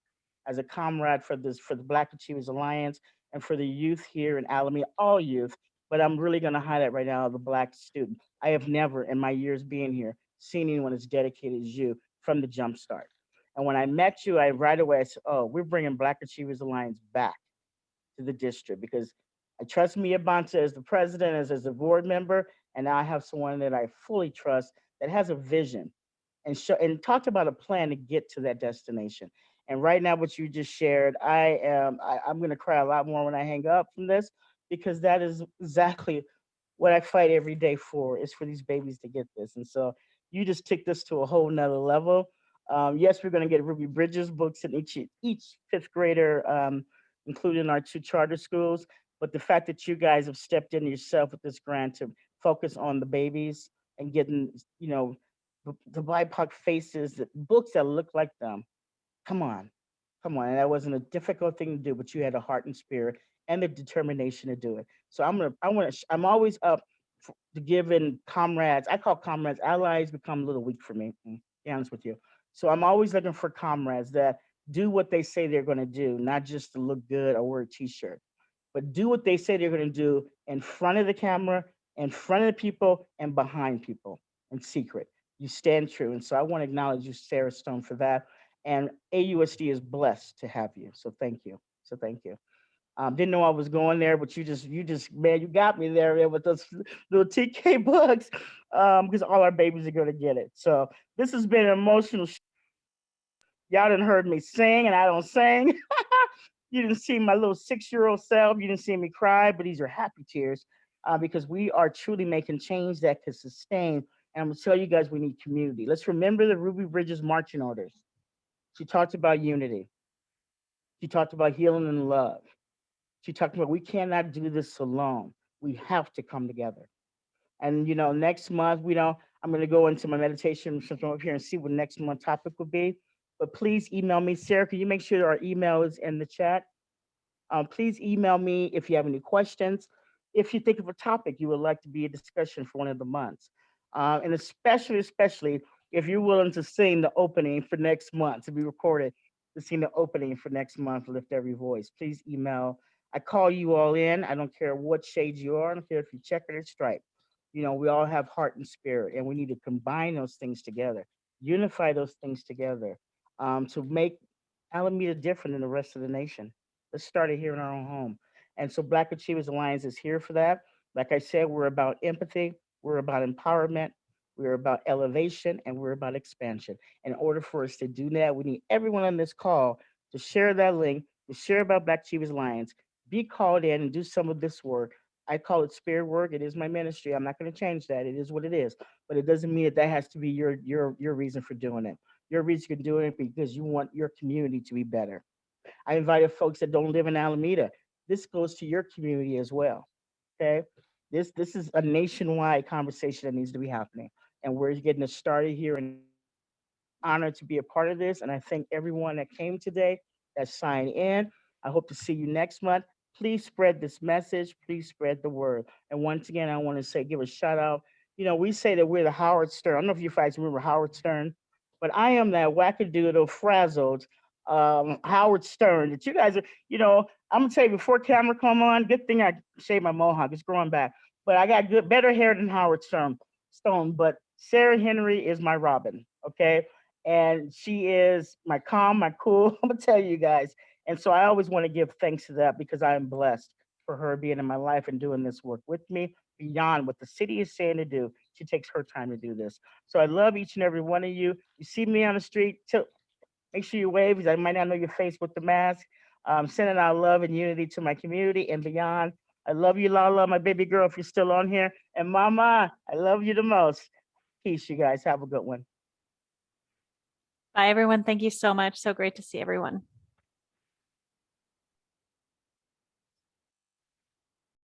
as a comrade for the Black Achievers Alliance and for the youth here in Alameda, all youth. But I'm really going to highlight right now the Black student. I have never, in my years being here, seen anyone as dedicated as you from the jump start. And when I met you, right away I said, "Oh, we're bringing Black Achievers Alliance back to the district," because I trust Mia Bonta as the president, as a board member, and now I have someone that I fully trust that has a vision and talked about a plan to get to that destination. And right now, what you just shared, I'm going to cry a lot more when I hang up from this, because that is exactly what I fight every day for, is for these babies to get this. And so you just took this to a whole nother level. Yes, we're going to get Ruby Bridges books in each fifth grader, including our 2 charter schools. But the fact that you guys have stepped in yourself with this grant to focus on the babies and getting, the BIPOC faces, books that look like them. Come on. And that wasn't a difficult thing to do, but you had a heart and spirit and the determination to do it. So I'm always up to giving comrades. I call comrades allies, become a little weak for me, to be honest with you. So I'm always looking for comrades that do what they say they're going to do, not just to look good or wear a t-shirt, but do what they say they're going to do in front of the camera, in front of the people, and behind people in secret. You stand true. And so I want to acknowledge you, Sarah Stone, for that. And AUSD is blessed to have you. So thank you. Didn't know I was going there, but you just, man, you got me there, man, with those little TK books, because all our babies are going to get it. So this has been an emotional. Y'all done heard me sing, and I don't sing. You didn't see my little 6-year-old self. You didn't see me cry, but these are happy tears, because we are truly making change that can sustain. And I'm going to tell you guys, we need community. Let's remember the Ruby Bridges marching orders. She talked about unity. She talked about healing and love. She talked about we cannot do this alone. We have to come together. And next month, I'm going to go into my meditation from up here and see what next month topic will be. But please email me. Sarah, can you make sure our email is in the chat? Please email me if you have any questions. If you think of a topic you would like to be a discussion for one of the months. And especially if you're willing to sing the opening for next month, to be recorded, to sing the opening for next month, Lift Every Voice. Please email. I call you all in. I don't care what shade you are. I don't care if you checkered or striped. We all have heart and spirit, and we need to combine those things together, unify those things together, to make Alameda different than the rest of the nation. Let's start it here in our own home. And so Black Achievers Alliance is here for that. Like I said, we're about empathy, we're about empowerment, we're about elevation, and we're about expansion. In order for us to do that, we need everyone on this call to share that link, to share about Black Achievers Alliance, be called in and do some of this work. I call it spirit work. It is my ministry. I'm not going to change that. It is what it is. But it doesn't mean that that has to be your reason for doing it. Your reason for doing it because you want your community to be better. I invited folks that don't live in Alameda. This goes to your community as well. Okay. This is a nationwide conversation that needs to be happening. And we're getting it started here, and honored to be a part of this. And I thank everyone that came today, that signed in. I hope to see you next month. Please spread this message. Please spread the word. And once again, I want to say, give a shout out. You know, we say that we're the Howard Stern. I don't know if you guys remember Howard Stern, but I am that wackadoodle, frazzled Howard Stern that you guys are, you know, I'm gonna tell you before camera come on, good thing I shaved my mohawk, it's growing back. But I got better hair than Howard Stone. But Sarah Henry is my Robin, okay? And she is my calm, my cool. I'm gonna tell you guys. And so I always want to give thanks to that because I am blessed for her being in my life and doing this work with me beyond what the city is saying to do. She takes her time to do this. So I love each and every one of you. You see me on the street, make sure you wave because I might not know your face with the mask. Sending out love and unity to my community and beyond. I love you, Lala, my baby girl, if you're still on here. And Mama, I love you the most. Peace, you guys. Have a good one. Bye, everyone. Thank you so much. So great to see everyone.